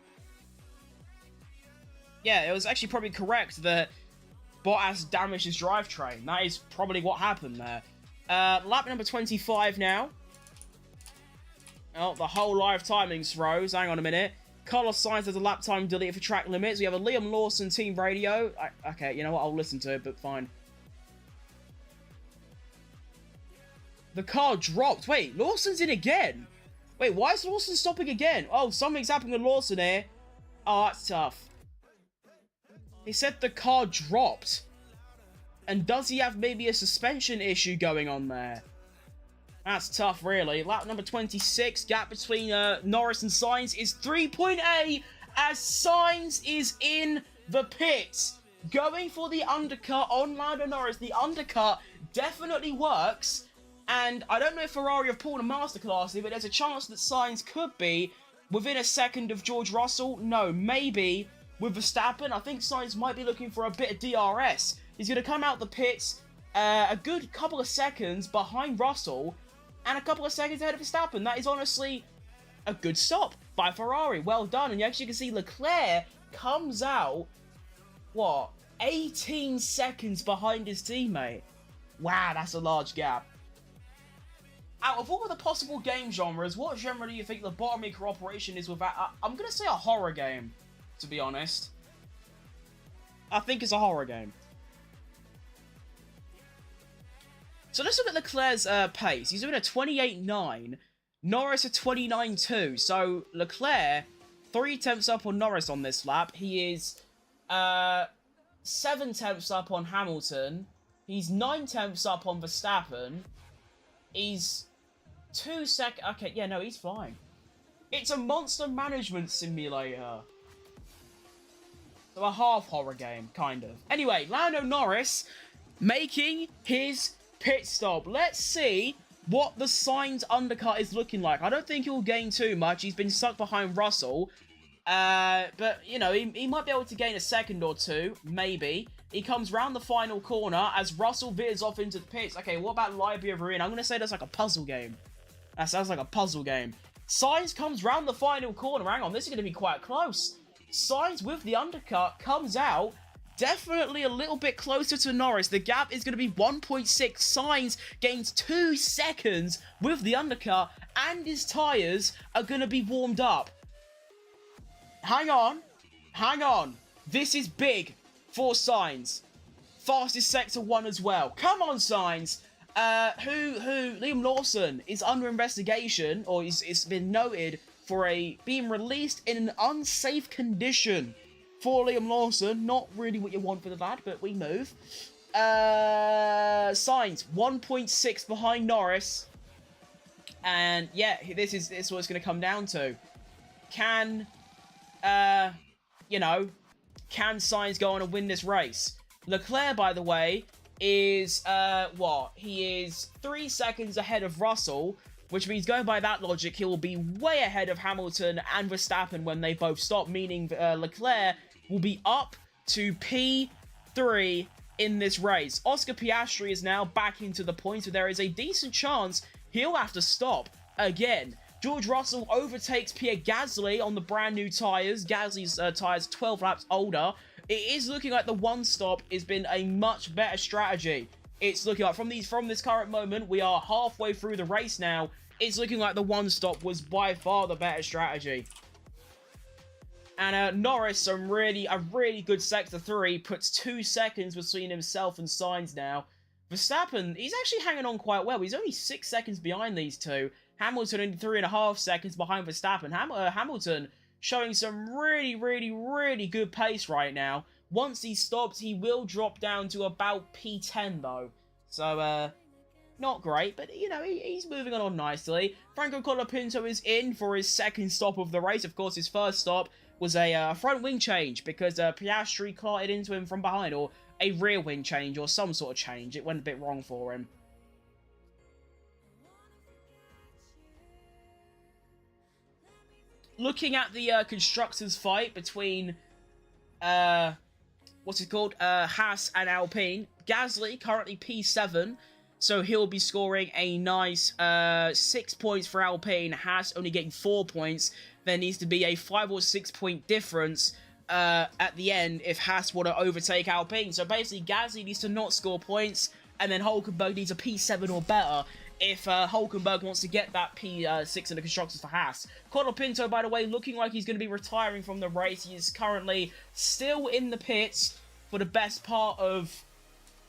Yeah, it was actually probably correct that Bottas damaged his drivetrain. That is probably what happened there. Lap number 25 now. Oh, the whole live timing's froze. Hang on a minute. Carlos Sainz has a lap time delete for track limits. We have a Liam Lawson team radio. Okay, you know what? I'll listen to it, but fine. The car dropped. Wait, Lawson's in again. Wait, why is Lawson stopping again? Oh, something's happening with Lawson here. Oh, that's tough. He said the car dropped. And does he have maybe a suspension issue going on there? That's tough, really. Lap number 26, gap between Norris and Sainz is 3.8 as Sainz is in the pits. Going for the undercut on Lando Norris. The undercut definitely works. And I don't know if Ferrari have pulled a masterclass here, but there's a chance that Sainz could be within a second of George Russell. No, maybe with Verstappen. I think Sainz might be looking for a bit of DRS. He's going to come out the pits a good couple of seconds behind Russell and a couple of seconds ahead of Verstappen. That is honestly a good stop by Ferrari. Well done. And as you can see, Leclerc comes out, what, 18 seconds behind his teammate. Wow, that's a large gap. Out of all of the possible game genres, what genre do you think the bottoming cooperation is with that? I'm going to say a horror game, to be honest. I think it's a horror game. So let's look at Leclerc's pace. He's doing a 28.9. Norris a 29.2. So Leclerc, 3 tenths up on Norris on this lap. He is 7 tenths up on Hamilton. He's 9 tenths up on Verstappen. He's 2 seconds... Okay, yeah, no, he's fine. It's a monster management simulator. So a half horror game, kind of. Anyway, Lando Norris making his pit stop. Let's see what the Sainz undercut is looking like. I don't think he'll gain too much. He's been stuck behind Russell. But, you know, he might be able to gain a second or two, maybe. He comes round the final corner as Russell veers off into the pits. Okay, what about Liberia Marine? I'm going to say that's like a puzzle game. That sounds like a puzzle game. Sainz comes round the final corner. Hang on, this is going to be quite close. Sainz with the undercut comes out. Definitely a little bit closer to Norris. The gap is going to be 1.6. Sainz gains 2 seconds with the undercut. And his tyres are going to be warmed up. Hang on. Hang on. This is big for Sainz. Fastest sector 1 as well. Come on, Sainz. Liam Lawson is under investigation, or it's been noted for being released in an unsafe condition for Liam Lawson. Not really what you want for the lad, but we move. Sainz 1.6 behind Norris, and yeah, this is what it's going to come down to. Can Sainz go on and win this race? Leclerc, by the way, is, He is 3 seconds ahead of Russell, which means going by that logic, he will be way ahead of Hamilton and Verstappen when they both stop, meaning Leclerc will be up to P3 in this race. Oscar Piastri is now back into the points, so there is a decent chance he'll have to stop again. George Russell overtakes Pierre Gasly on the brand new tyres. Gasly's tyres 12 laps older. It is looking like the one stop has been a much better strategy. It's looking like from this current moment, we are halfway through the race now. It's looking like the one stop was by far the better strategy. And Norris, a really good sector 3, puts 2 seconds between himself and Sainz now. Verstappen, he's actually hanging on quite well. He's only 6 seconds behind these two. Hamilton in 3.5 seconds behind Verstappen. Hamilton showing some really good pace right now. Once he stops, he will drop down to about P10 though. So, not great, but, you know, he's moving on nicely. Franco Colapinto is in for his second stop of the race. Of course, his first stop was a front wing change because Piastri carted into him from behind, or a rear wing change, or some sort of change. It went a bit wrong for him. Looking at the constructors' fight between, what's it called? Haas and Alpine. Gasly, currently P7, so he'll be scoring a nice 6 points for Alpine. Haas only getting 4 points. There needs to be a 5 or 6 point difference at the end if Haas want to overtake Alpine. So basically, Gasly needs to not score points, and then Hulkenberg needs a P7 or better if Hulkenberg wants to get that P6 in the constructors for Haas. Colapinto, by the way, looking like he's going to be retiring from the race. He is currently still in the pits for the best part of,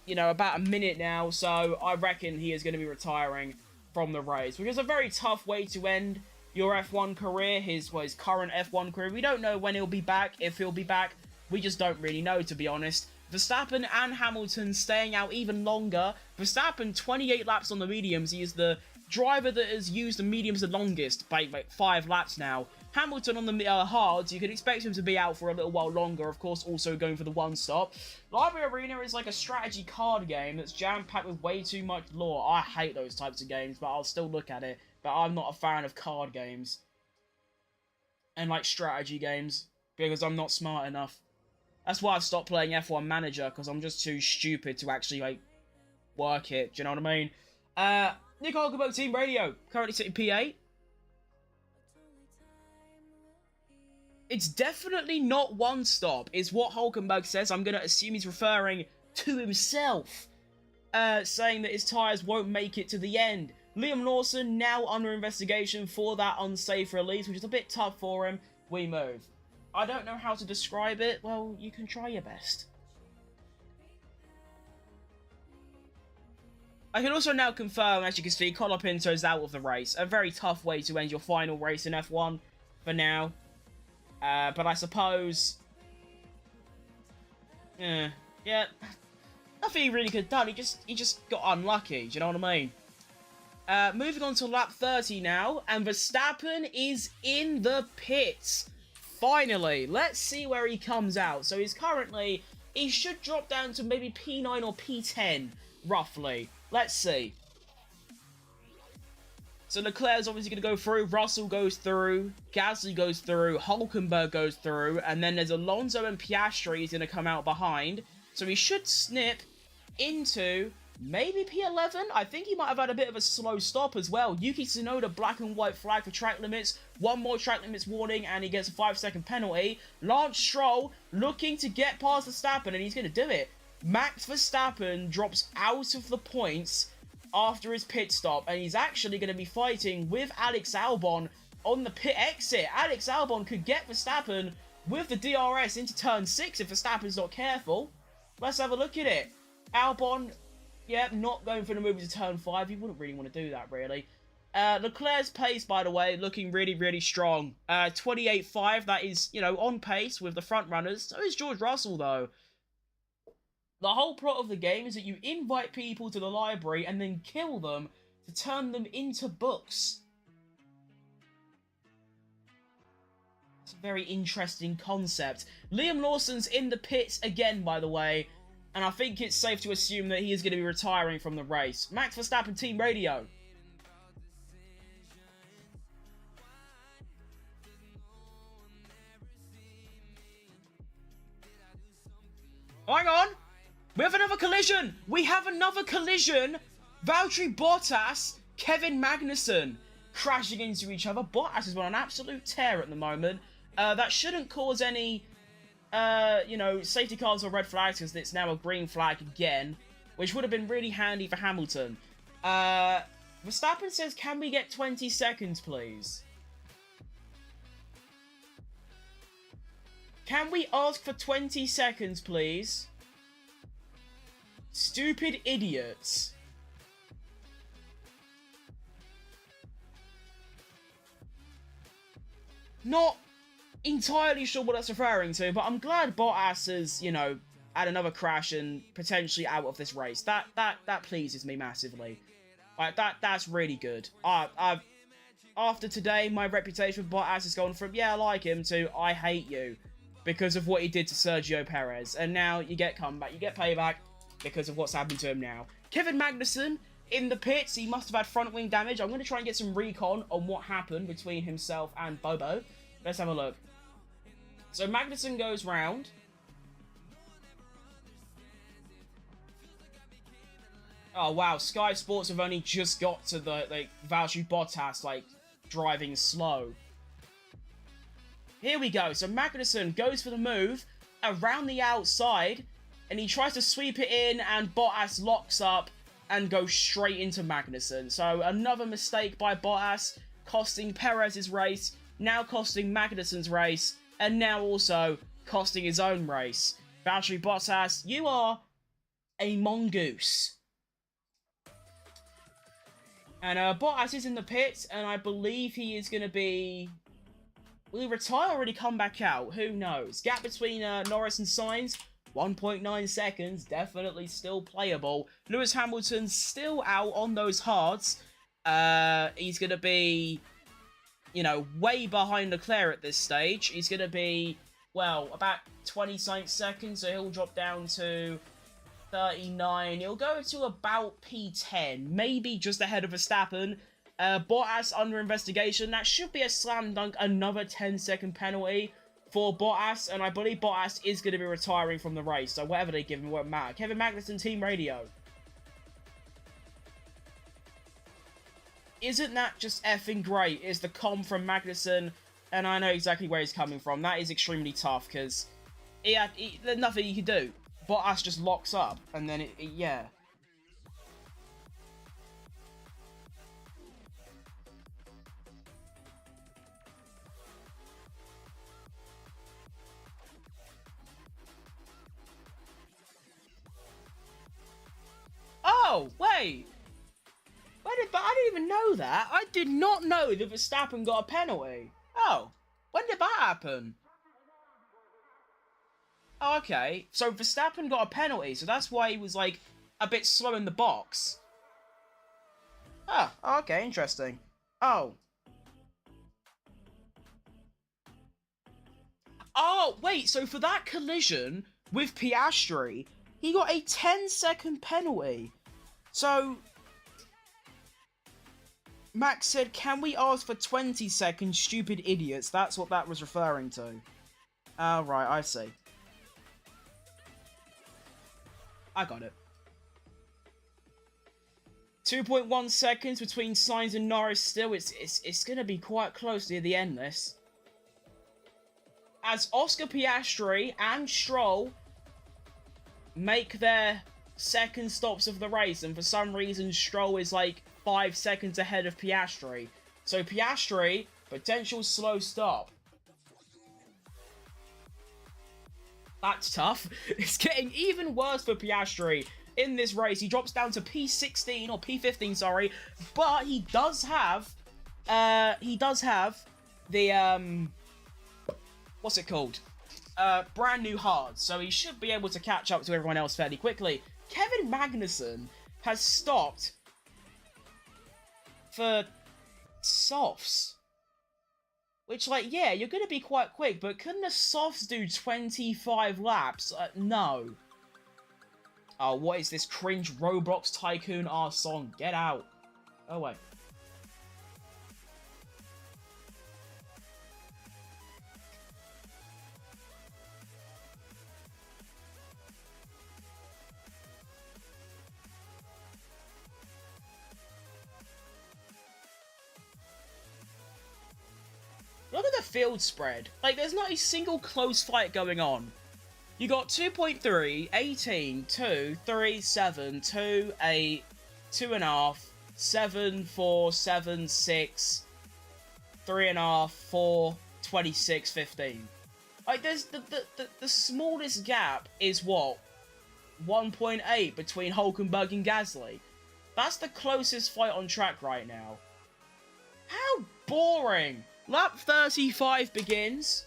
you know, about a minute now. So I reckon he is going to be retiring from the race, which is a very tough way to end your F1 career, his current F1 career. We don't know when he'll be back, if he'll be back. We just don't really know, to be honest. Verstappen and Hamilton staying out even longer. Verstappen, 28 laps on the mediums. He is the driver that has used the mediums the longest, by like 5 laps now. Hamilton on the hards, you can expect him to be out for a little while longer, of course, also going for the one stop. Library Arena is like a strategy card game that's jam-packed with way too much lore. I hate those types of games, but I'll still look at it. But I'm not a fan of card games and like strategy games because I'm not smart enough. That's why I've stopped playing F1 Manager, because I'm just too stupid to actually, like, work it. Do you know what I mean? Nick Hulkenberg Team Radio, currently sitting P8. It's definitely not one stop, is what Hulkenberg says. I'm going to assume he's referring to himself, saying that his tyres won't make it to the end. Liam Lawson now under investigation for that unsafe release, which is a bit tough for him. We move. I don't know how to describe it. Well, you can try your best. I can also now confirm, as you can see, Colapinto's out of the race. A very tough way to end your final race in F1 for now. But I suppose... yeah, nothing he really could have done. He just got unlucky. Do you know what I mean? Moving on to lap 30 now, and Verstappen is in the pits. Finally, let's see where he comes out. So he's currently, he should drop down to maybe P9 or P10, roughly. Let's see. So Leclerc's obviously going to go through, Russell goes through, Gasly goes through, Hulkenberg goes through, and then there's Alonso and Piastri is going to come out behind. So he should snip into maybe P11. I think he might have had a bit of a slow stop as well. Yuki Tsunoda, black and white flag for track limits. One more track limits warning and he gets a 5-second penalty. Lance Stroll looking to get past Verstappen, and he's going to do it. Max Verstappen drops out of the points after his pit stop, and he's actually going to be fighting with Alex Albon on the pit exit. Alex Albon could get Verstappen with the DRS into turn 6 if Verstappen's not careful. Let's have a look at it. Albon... yeah, not going for the move to turn 5. You wouldn't really want to do that, really. Leclerc's pace, by the way, looking really, really strong. 28.5, that is, you know, on pace with the front runners. So is George Russell, though. The whole plot of the game is that you invite people to the library and then kill them to turn them into books. It's a very interesting concept. Liam Lawson's in the pits again, by the way. And I think it's safe to assume that he is going to be retiring from the race. Max Verstappen Team Radio. Hang on! We have another collision! We have another collision! Valtteri Bottas, Kevin Magnussen crashing into each other. Bottas is on an absolute tear at the moment. That shouldn't cause any... you know, safety cars or red flags, because it's now a green flag again, which would have been really handy for Hamilton. Verstappen says, can we get 20 seconds, please? Can we ask for 20 seconds, please? Stupid idiots. Not entirely sure what that's referring to, but I'm glad Bottas has, you know, add another crash and potentially out of this race. That pleases me massively. Like, that's really good. After today, my reputation with Bottas has gone from, yeah, I like him, to I hate you because of what he did to Sergio Perez. And now you get comeback, you get payback because of what's happened to him now. Kevin Magnussen in the pits, he must have had front wing damage. I'm going to try and get some recon on what happened between himself and Bobo. Let's have a look. So Magnussen goes round. Oh, wow. Sky Sports have only just got to the, like, Valtteri Bottas, like, driving slow. Here we go. So Magnussen goes for the move around the outside, and he tries to sweep it in, and Bottas locks up and goes straight into Magnussen. So another mistake by Bottas, costing Perez's race, now costing Magnussen's race, and now also costing his own race. Valtteri Bottas, you are a mongoose. And Bottas is in the pits, and I believe he is going to be... Will he retire or already come back out? Who knows? Gap between Norris and Sainz, 1.9 seconds, definitely still playable. Lewis Hamilton's still out on those hards. He's going to be, you know, way behind Leclerc at this stage. He's going to be, well, about 20 seconds, so he'll drop down to 39. He'll go to about P10, maybe just ahead of Verstappen. Bottas under investigation. That should be a slam dunk, another 10-second penalty for Bottas, and I believe Bottas is going to be retiring from the race, so whatever they give him won't matter. Kevin Magnussen, Team Radio. Isn't that just effing great? Is the comm from Magnussen, and I know exactly where he's coming from. That is extremely tough, because there's nothing you can do. Bottas just locks up, and then yeah. Oh, wait. I didn't even know that. I did not know that Verstappen got a penalty. Oh, when did that happen? Oh, okay. So Verstappen got a penalty, so that's why he was, like, a bit slow in the box. Ah, okay, interesting. Oh. Oh, wait, so for that collision with Piastri, he got a 10-second penalty. So, Max said, can we ask for 20 seconds, stupid idiots? That's what that was referring to. Oh, right, I see. I got it. 2.1 seconds between Sainz and Norris still. It's going to be quite close near the end, this. As Oscar Piastri and Stroll make their second stops of the race, and for some reason Stroll is like 5 seconds ahead of Piastri. So Piastri, potential slow stop. That's tough. It's getting even worse for Piastri in this race. He drops down to P16 or P15, sorry, but he does have the what's it called? Brand new hards, so he should be able to catch up to everyone else fairly quickly. Kevin Magnussen has stopped for softs. Which, like, yeah, you're going to be quite quick, but couldn't the softs do 25 laps? No. Oh, what is this cringe Roblox Tycoon R song? Get out. Oh, wait. Look at the field spread. Like, there's not a single close fight going on. You got 2.3, 18, 2, 3, 7, 2, 8, 2.5, 7, 4, 7, 6, 3.5, 4, 26, 15. Like, there's the smallest gap is what? 1.8 between Hulkenberg and Gasly. That's the closest fight on track right now. How boring! Lap 35 begins.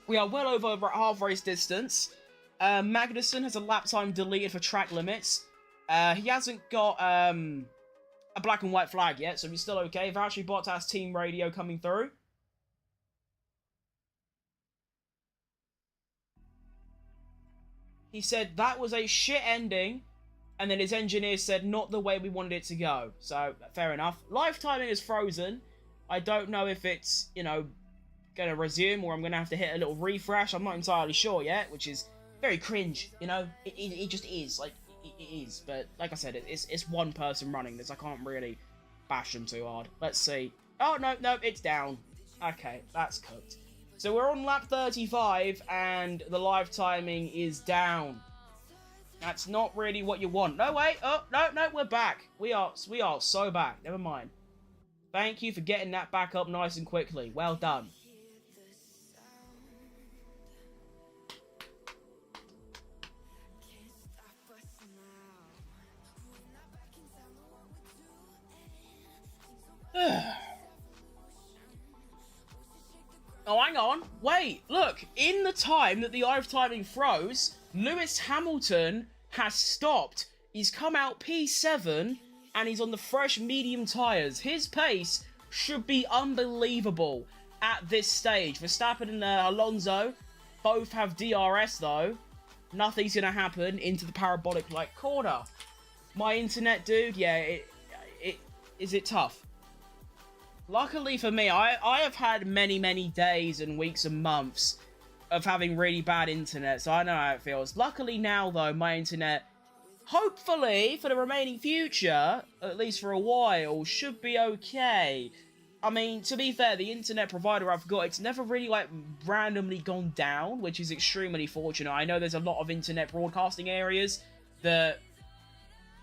We are well over half race distance. Magnussen has a lap time deleted for track limits. He hasn't got a black and white flag yet, so he's still okay. Valtteri Bottas team radio coming through. He said that was a shit ending, and then his engineer said not the way we wanted it to go. So, fair enough. Live timing is frozen. I don't know if it's, you know, going to resume or I'm going to have to hit a little refresh. I'm not entirely sure yet, which is very cringe, you know? It just is. Like, it is. But, like I said, it's one person running this. I can't really bash them too hard. Let's see. Oh, no, it's down. Okay, that's cooked. So we're on lap 35, and the live timing is down. That's not really what you want. No, wait. Oh, no, we're back. We are so back. Never mind. Thank you for getting that back up nice and quickly. Well done. Oh, hang on. Wait, look. In the time that the live timing froze, Lewis Hamilton has stopped. He's come out P7, and he's on the fresh medium tyres. His pace should be unbelievable at this stage. Verstappen and Alonso both have DRS, though. Nothing's going to happen into the parabolic like corner. My internet, dude, yeah, is it tough? Luckily for me, I have had many days and weeks and months of having really bad internet, so I know how it feels. Luckily now, though, my internet, hopefully, for the remaining future, at least for a while, should be okay. I mean, to be fair, the internet provider I've got, it's never really, like, randomly gone down, which is extremely fortunate. I know there's a lot of internet broadcasting areas that,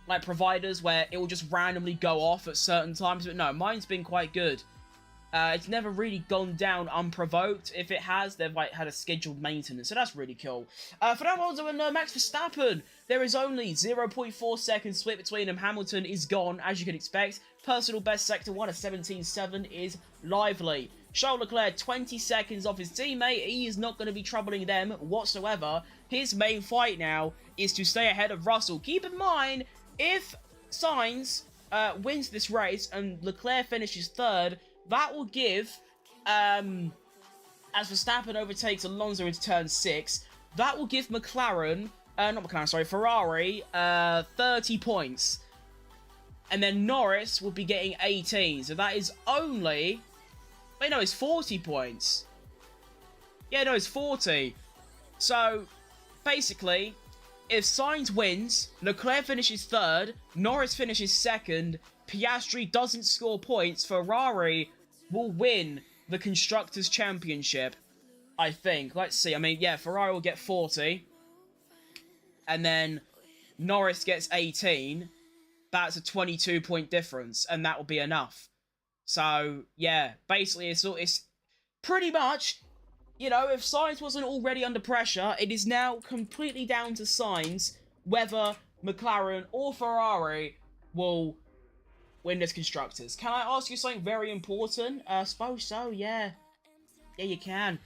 like, providers where it will just randomly go off at certain times, but no, mine's been quite good. It's never really gone down unprovoked. If it has, they've like had a scheduled maintenance, so that's really cool. Fernando Alonso and Max Verstappen, there is only 0.4 seconds split between them. Hamilton is gone, as you can expect. Personal best sector 1 at 17.7 is lively. Charles Leclerc, 20 seconds off his teammate. He is not going to be troubling them whatsoever. His main fight now is to stay ahead of Russell. Keep in mind, if Sainz wins this race and Leclerc finishes third, that will give, as Verstappen overtakes Alonso into turn 6, that will give Ferrari, 30 points. And then Norris will be getting 18, so that is only, wait, no, it's 40 points. Yeah, no, it's 40. So, basically, if Sainz wins, Leclerc finishes third, Norris finishes second, Piastri doesn't score points, Ferrari will win the Constructors' Championship, I think. Let's see. I mean, yeah, Ferrari will get 40. And then Norris gets 18. That's a 22-point difference, and that will be enough. So, yeah, basically, it's pretty much, you know, if Sainz wasn't already under pressure, it is now completely down to Sainz whether McLaren or Ferrari will win this Constructors. Can I ask you something very important? I suppose so, yeah. Yeah, you can.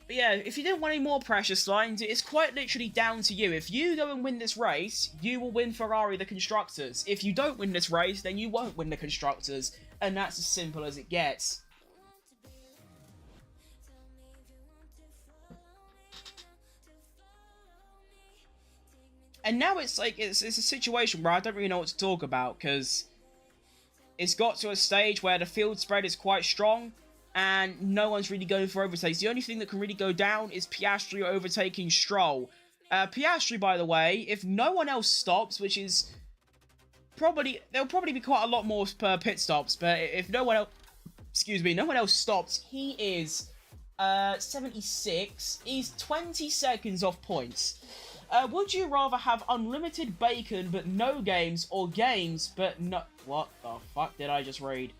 But yeah, if you didn't want any more pressure, Sainz, it's quite literally down to you. If you go and win this race, you will win Ferrari the Constructors. If you don't win this race, then you won't win the Constructors. And that's as simple as it gets. And now it's like, it's a situation where I don't really know what to talk about, because it's got to a stage where the field spread is quite strong, and no one's really going for overtakes. The only thing that can really go down is Piastri overtaking Stroll. Piastri, by the way, if no one else stops, which is probably, there'll probably be quite a lot more per pit stops, but if no one else, no one else stops, he is 76, he's 20 seconds off points. Would you rather have unlimited bacon but no games, or games but no... What the fuck did I just read?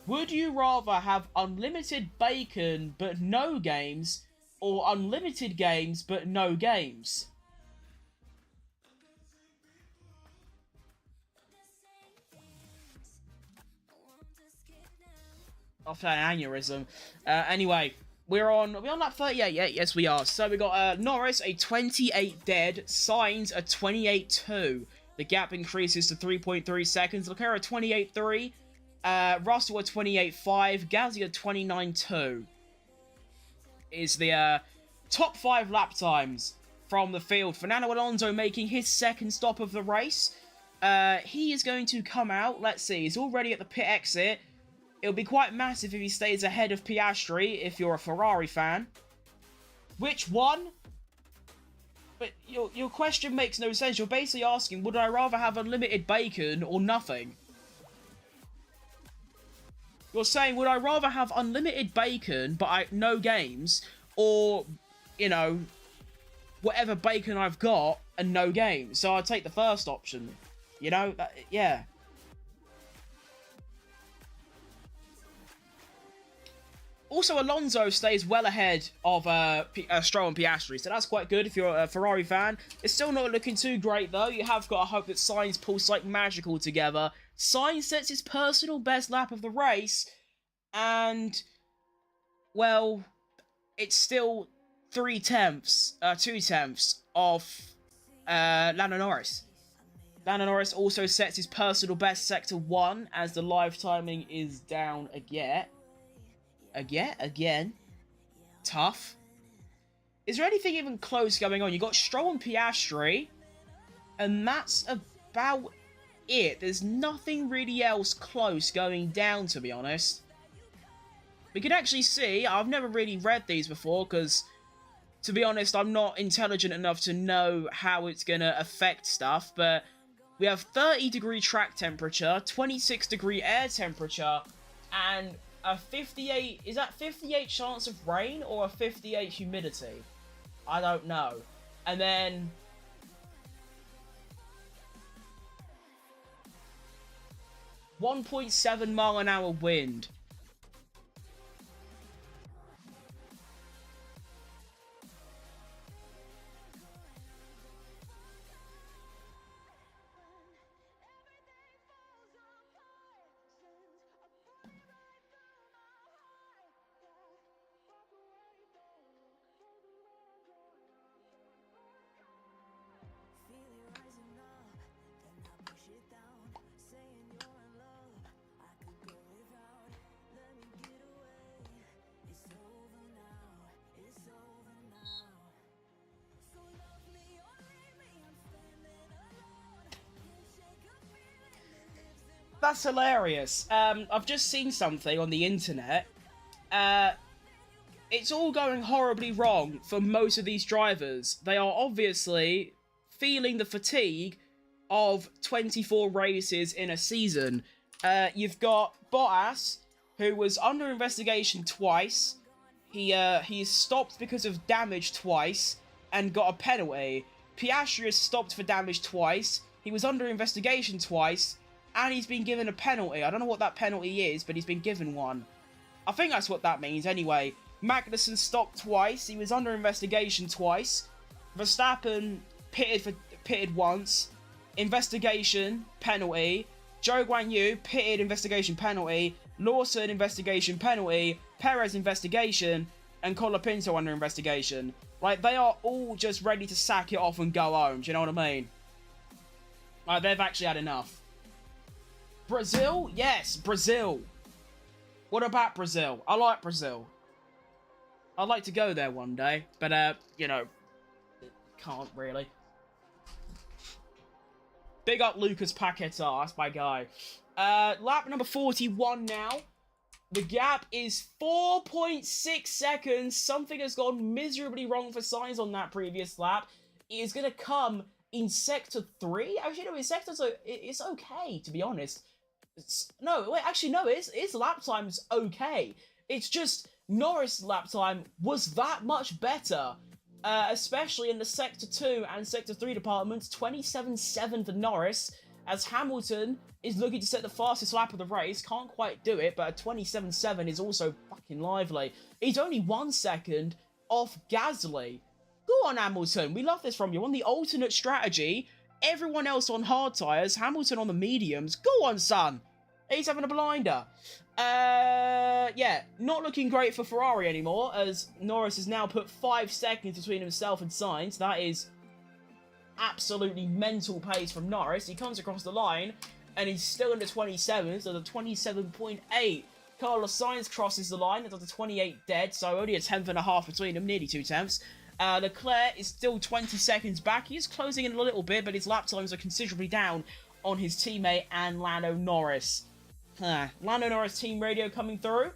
Would you rather have unlimited bacon but no games, or unlimited games but no games? I've had an aneurysm. Anyway, We're on lap 38, yeah, yes we are. So we got Norris, a 28 dead, Sainz, a 28.2. The gap increases to 3.3 seconds. Leclerc, a 28.3. Russell, a 28.5. Gasly, a 29.2. Is the top 5 lap times from the field. Fernando Alonso making his second stop of the race. He is going to come out. Let's see, he's already at the pit exit. It'll be quite massive if he stays ahead of Piastri, if you're a Ferrari fan. Which one? But your question makes no sense. You're basically asking, would I rather have unlimited bacon or nothing? You're saying, would I rather have unlimited bacon, but no games, or, you know, whatever bacon I've got and no games? So I'd take the first option. You know, yeah. Also, Alonso stays well ahead of Stroll and Piastri, so that's quite good if you're a Ferrari fan. It's still not looking too great, though. You have got to hope that Sainz pulls something magical together. Sainz sets his personal best lap of the race, and, well, it's still 2/10 of Lando Norris. Lando Norris also sets his personal best Sector 1, as the live timing is down again. Again. Tough. Is there anything even close going on? You got Stroll and Piastri, and that's about it. There's nothing really else close going down, to be honest. We can actually see, I've never really read these before, because, to be honest, I'm not intelligent enough to know how it's going to affect stuff, but we have 30-degree track temperature, 26-degree air temperature, and a 58, is that 58 chance of rain or a 58 humidity? I don't know. And then 1.7 mile an hour wind. That's hilarious. I've just seen something on the internet. It's all going horribly wrong for most of these drivers. They are obviously feeling the fatigue of 24 races in a season. You've got Bottas, who was under investigation twice. He stopped because of damage twice and got a penalty. Piastri is stopped for damage twice. He was under investigation twice, and he's been given a penalty. I don't know what that penalty is, but he's been given one. I think that's what that means anyway. Magnussen stopped twice. He was under investigation twice. Verstappen pitted once. Investigation, penalty. Zhou Guanyu, pitted, investigation, penalty. Lawson, investigation, penalty. Perez, investigation. And Colapinto under investigation. Like, they are all just ready to sack it off and go home. Do you know what I mean? Like, they've actually had enough. Brazil? Yes, Brazil. What about Brazil? I like Brazil. I'd like to go there one day, but, you know, can't really. Big up Lucas Paquetá, that's my guy. Lap number 41 now. The gap is 4.6 seconds. Something has gone miserably wrong for Sainz on that previous lap. It is going to come in Sector 3. Actually, no, in Sector 2, it's okay, to be honest. His lap time's okay. It's just Norris' lap time was that much better, especially in the Sector 2 and Sector 3 departments. 27.7 for Norris, as Hamilton is looking to set the fastest lap of the race. Can't quite do it, but a 27.7 is also fucking lively. He's only 1 second off Gasly. Go on, Hamilton. We love this from you. On the alternate strategy, everyone else on hard tyres, Hamilton on the mediums. Go on, son. He's having a blinder. Yeah, not looking great for Ferrari anymore, as Norris has now put 5 seconds between himself and Sainz. That is absolutely mental pace from Norris. He comes across the line, and he's still in the 27s, so the 27.8. Carlos Sainz crosses the line, it's at the 28 dead, so only a tenth and a half between them, nearly 2 tenths. Leclerc is still 20 seconds back. He is closing in a little bit, but his lap times are considerably down on his teammate and Lando Norris. Lando Norris team radio coming through.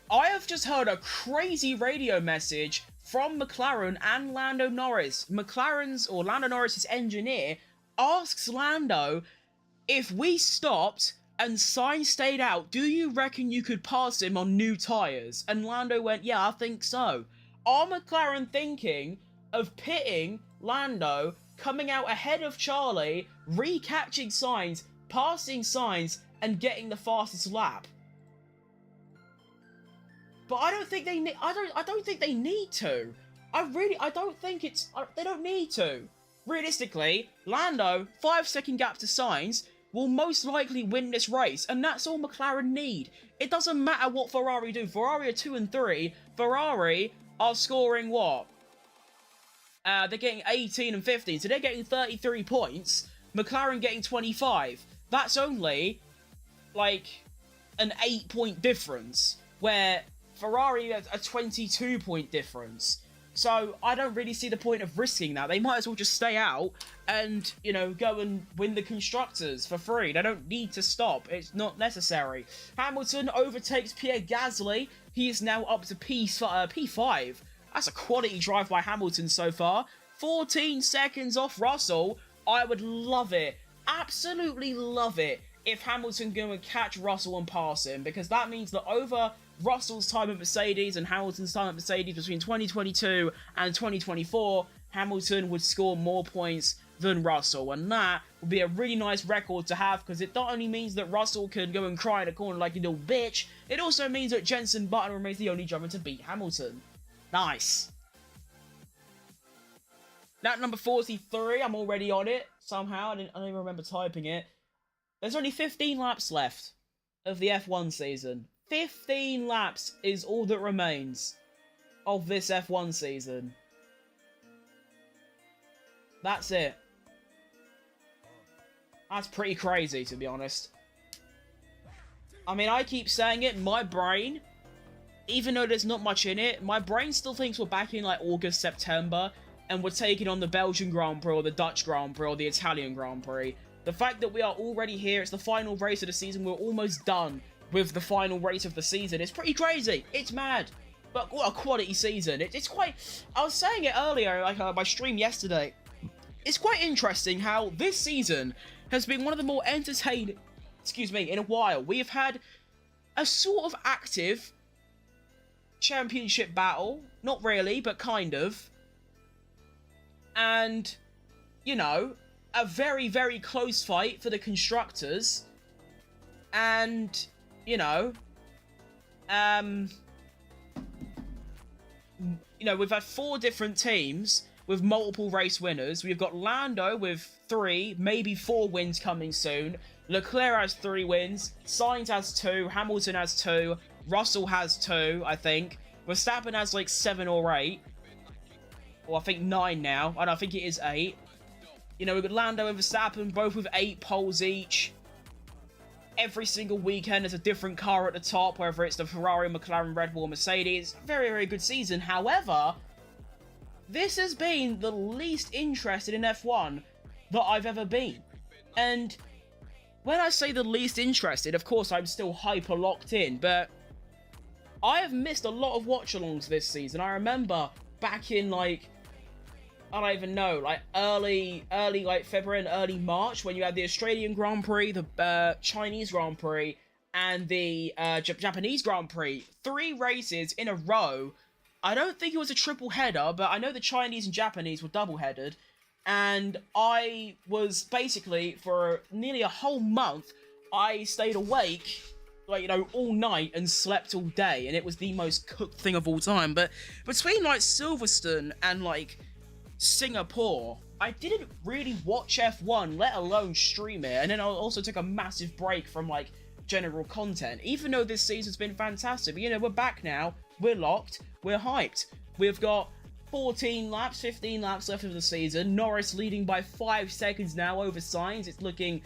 I have just heard a crazy radio message from McLaren and Lando Norris. Lando Norris's engineer asks Lando, if we stopped and Sainz stayed out, do you reckon you could pass him on new tyres? And Lando went, yeah, I think so. Are McLaren thinking of pitting Lando, coming out ahead of Charlie, recatching Sainz, passing Sainz, and getting the fastest lap? But I don't think they need. I don't think they need to. I don't think it's. They don't need to. Realistically, Lando, 5-second gap to Sainz, will most likely win this race, and that's all McLaren need. It doesn't matter what Ferrari do. Ferrari are 2 and 3. Ferrari are scoring what? They're getting 18 and 15, so they're getting 33 points. McLaren getting 25. That's only like an 8-point difference, where Ferrari has a 22-point difference. So I don't really see the point of risking that. They might as well just stay out and, you know, go and win the Constructors for free. They don't need to stop. It's not necessary. Hamilton overtakes Pierre Gasly. He is now up to P5. That's a quality drive by Hamilton so far. 14 seconds off Russell. I would love it. Absolutely love it if Hamilton go and catch Russell and pass him, because that means that over Russell's time at Mercedes and Hamilton's time at Mercedes between 2022 and 2024, Hamilton would score more points than Russell, and that would be a really nice record to have, because it not only means that Russell can go and cry in a corner like a little bitch, it also means that Jenson Button remains the only driver to beat Hamilton. Nice. Lap number 43, I'm already on it somehow. I don't even remember typing it. There's only 15 laps left of the F1 season. 15 laps is all that remains of this F1 season. That's it. That's pretty crazy, to be honest. I mean, I keep saying it, my brain, even though there's not much in it, my brain still thinks we're back in like August, September, and we're taking on the Belgian Grand Prix, or the Dutch Grand Prix, or the Italian Grand Prix. The fact that we are already here, it's the final race of the season, we're almost done with the final race of the season. It's pretty crazy. It's mad. But what a quality season. It's quite... I was saying it earlier, like my stream yesterday. It's quite interesting how this season has been one of the more entertaining, in a while. We have had a sort of active championship battle. Not really, but kind of. And, you know, a very, very close fight for the Constructors. And, you know, we've had 4 different teams with multiple race winners. We've got Lando with 3, maybe 4 wins coming soon. Leclerc has 3 wins. Sainz has 2. Hamilton has 2. Russell has 2, I think. Verstappen has like 7 or 8. Or I think 9 now. I think it is 8. You know, we've got Lando and Verstappen, both with 8 poles each. Every single weekend there's a different car at the top, whether it's the Ferrari, McLaren, Red Bull, Mercedes. Very, very good season. However, this has been the least interested in F1 that I've ever been. And when I say the least interested, of course I'm still hyper locked in, but I have missed a lot of watch-alongs this season. I remember back in like, I don't even know, like early like February and early March, when you had the Australian Grand Prix, the Chinese Grand Prix, and the Japanese Grand Prix. 3 races in a row. I don't think it was a triple header, but I know the Chinese and Japanese were double headed. And I was basically, for nearly a whole month, I stayed awake, like, you know, all night and slept all day. And it was the most cooked thing of all time. But between like Silverstone and like Singapore, I didn't really watch F1, let alone stream it, and then I also took a massive break from, like, general content, even though this season's been fantastic. But, you know, we're back now, we're locked, we're hyped. We've got 14 laps, 15 laps left of the season. Norris leading by 5 seconds now over Sainz. It's looking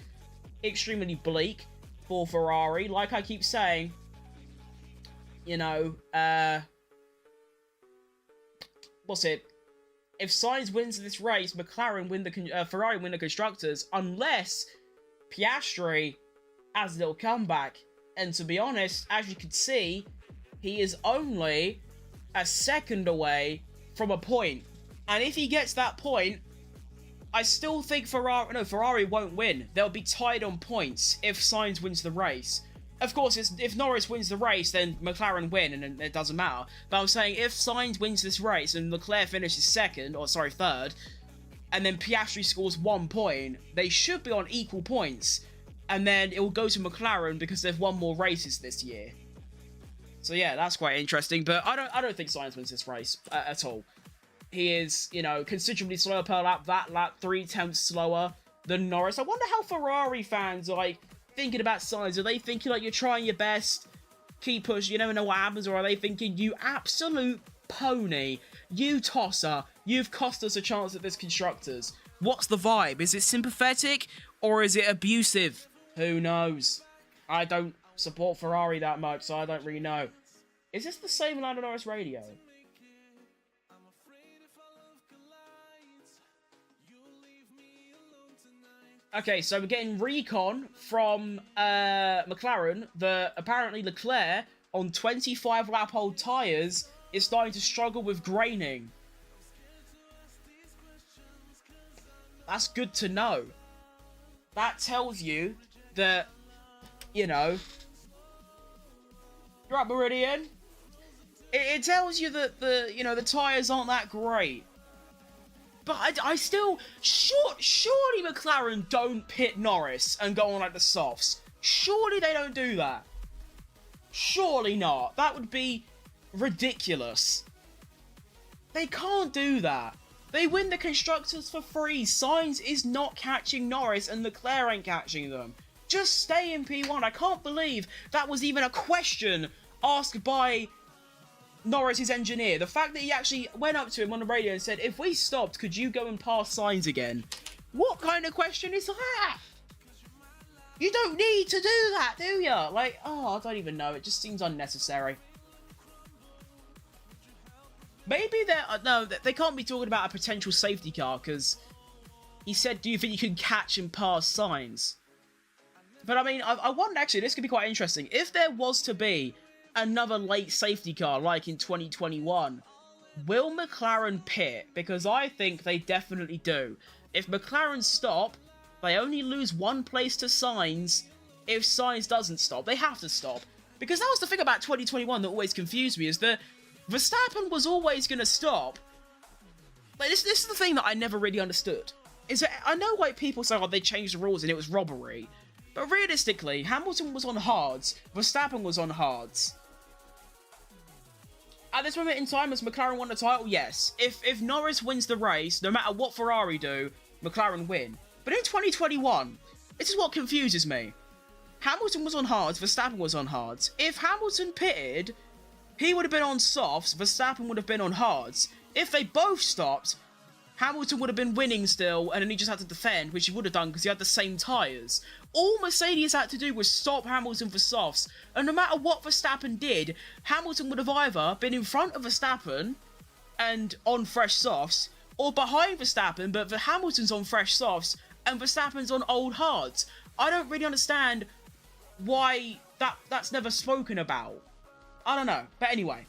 extremely bleak for Ferrari. Like I keep saying, you know, what's it? If Sainz wins this race, McLaren win the Ferrari win the constructors, unless Piastri has a little comeback. And to be honest, as you can see, he is only a second away from a point. And if he gets that point, I still think Ferrari won't win. They'll be tied on points if Sainz wins the race. Of course, if Norris wins the race, then McLaren win, and it doesn't matter. But I'm saying, if Sainz wins this race, and Leclerc finishes third, and then Piastri scores 1 point, they should be on equal points. And then it will go to McLaren because they've won more races this year. So yeah, that's quite interesting. But I don't think Sainz wins this race at all. He is, you know, considerably slower per lap. That lap 3/10 slower than Norris. I wonder how Ferrari fans are, like, thinking about Sainz. Are they thinking, like, you're trying your best, keep pushing, you never know what happens? Or are they thinking, you absolute pony, you tosser, you've cost us a chance at this Constructors? What's the vibe? Is it sympathetic or is it abusive? Who knows? I don't support Ferrari that much, so I don't really know. Is this the same Lando Norris radio? Okay, so we're getting recon from McLaren that apparently Leclerc on 25 lap old tyres is starting to struggle with graining. That's good to know. That tells you that, you know, you're up, Meridian. It tells you that the tyres aren't that great. But I still... Surely McLaren don't pit Norris and go on like the softs. Surely they don't do that. Surely not. That would be ridiculous. They can't do that. They win the Constructors for free. Sainz is not catching Norris and Leclerc ain't catching them. Just stay in P1. I can't believe that was even a question asked by Norris's engineer. The fact that he actually went up to him on the radio and said, if we stopped, could you go and pass Sainz again? What kind of question is that? You don't need to do that, do you? Like, oh, I don't even know. It just seems unnecessary. Maybe no, they can't be talking about a potential safety car, because he said, do you think you can catch and pass Sainz? But I mean, I wonder, actually, this could be quite interesting. If there was to be another late safety car, like in 2021, will McLaren pit? Because I think they definitely do. If McLaren stop, they only lose 1 place to Sainz. If Sainz doesn't stop, they have to stop. Because that was the thing about 2021 that always confused me, is that Verstappen was always going to stop. Like, this is the thing that I never really understood. Is that, I know, like, people say, oh, they changed the rules and it was robbery. But realistically, Hamilton was on hards, Verstappen was on hards. At this moment in time, has McLaren won the title? Yes. If Norris wins the race, no matter what Ferrari do, McLaren win. But in 2021, this is what confuses me. Hamilton was on hards, Verstappen was on hards. If Hamilton pitted, he would have been on softs, Verstappen would have been on hards. If they both stopped, Hamilton would have been winning still, and then he just had to defend, which he would have done because he had the same tyres. All Mercedes had to do was stop Hamilton for softs, and no matter what Verstappen did, Hamilton would have either been in front of Verstappen and on fresh softs, or behind Verstappen, but Hamilton's on fresh softs, and Verstappen's on old hards. I don't really understand why that's never spoken about. I don't know. But anyway,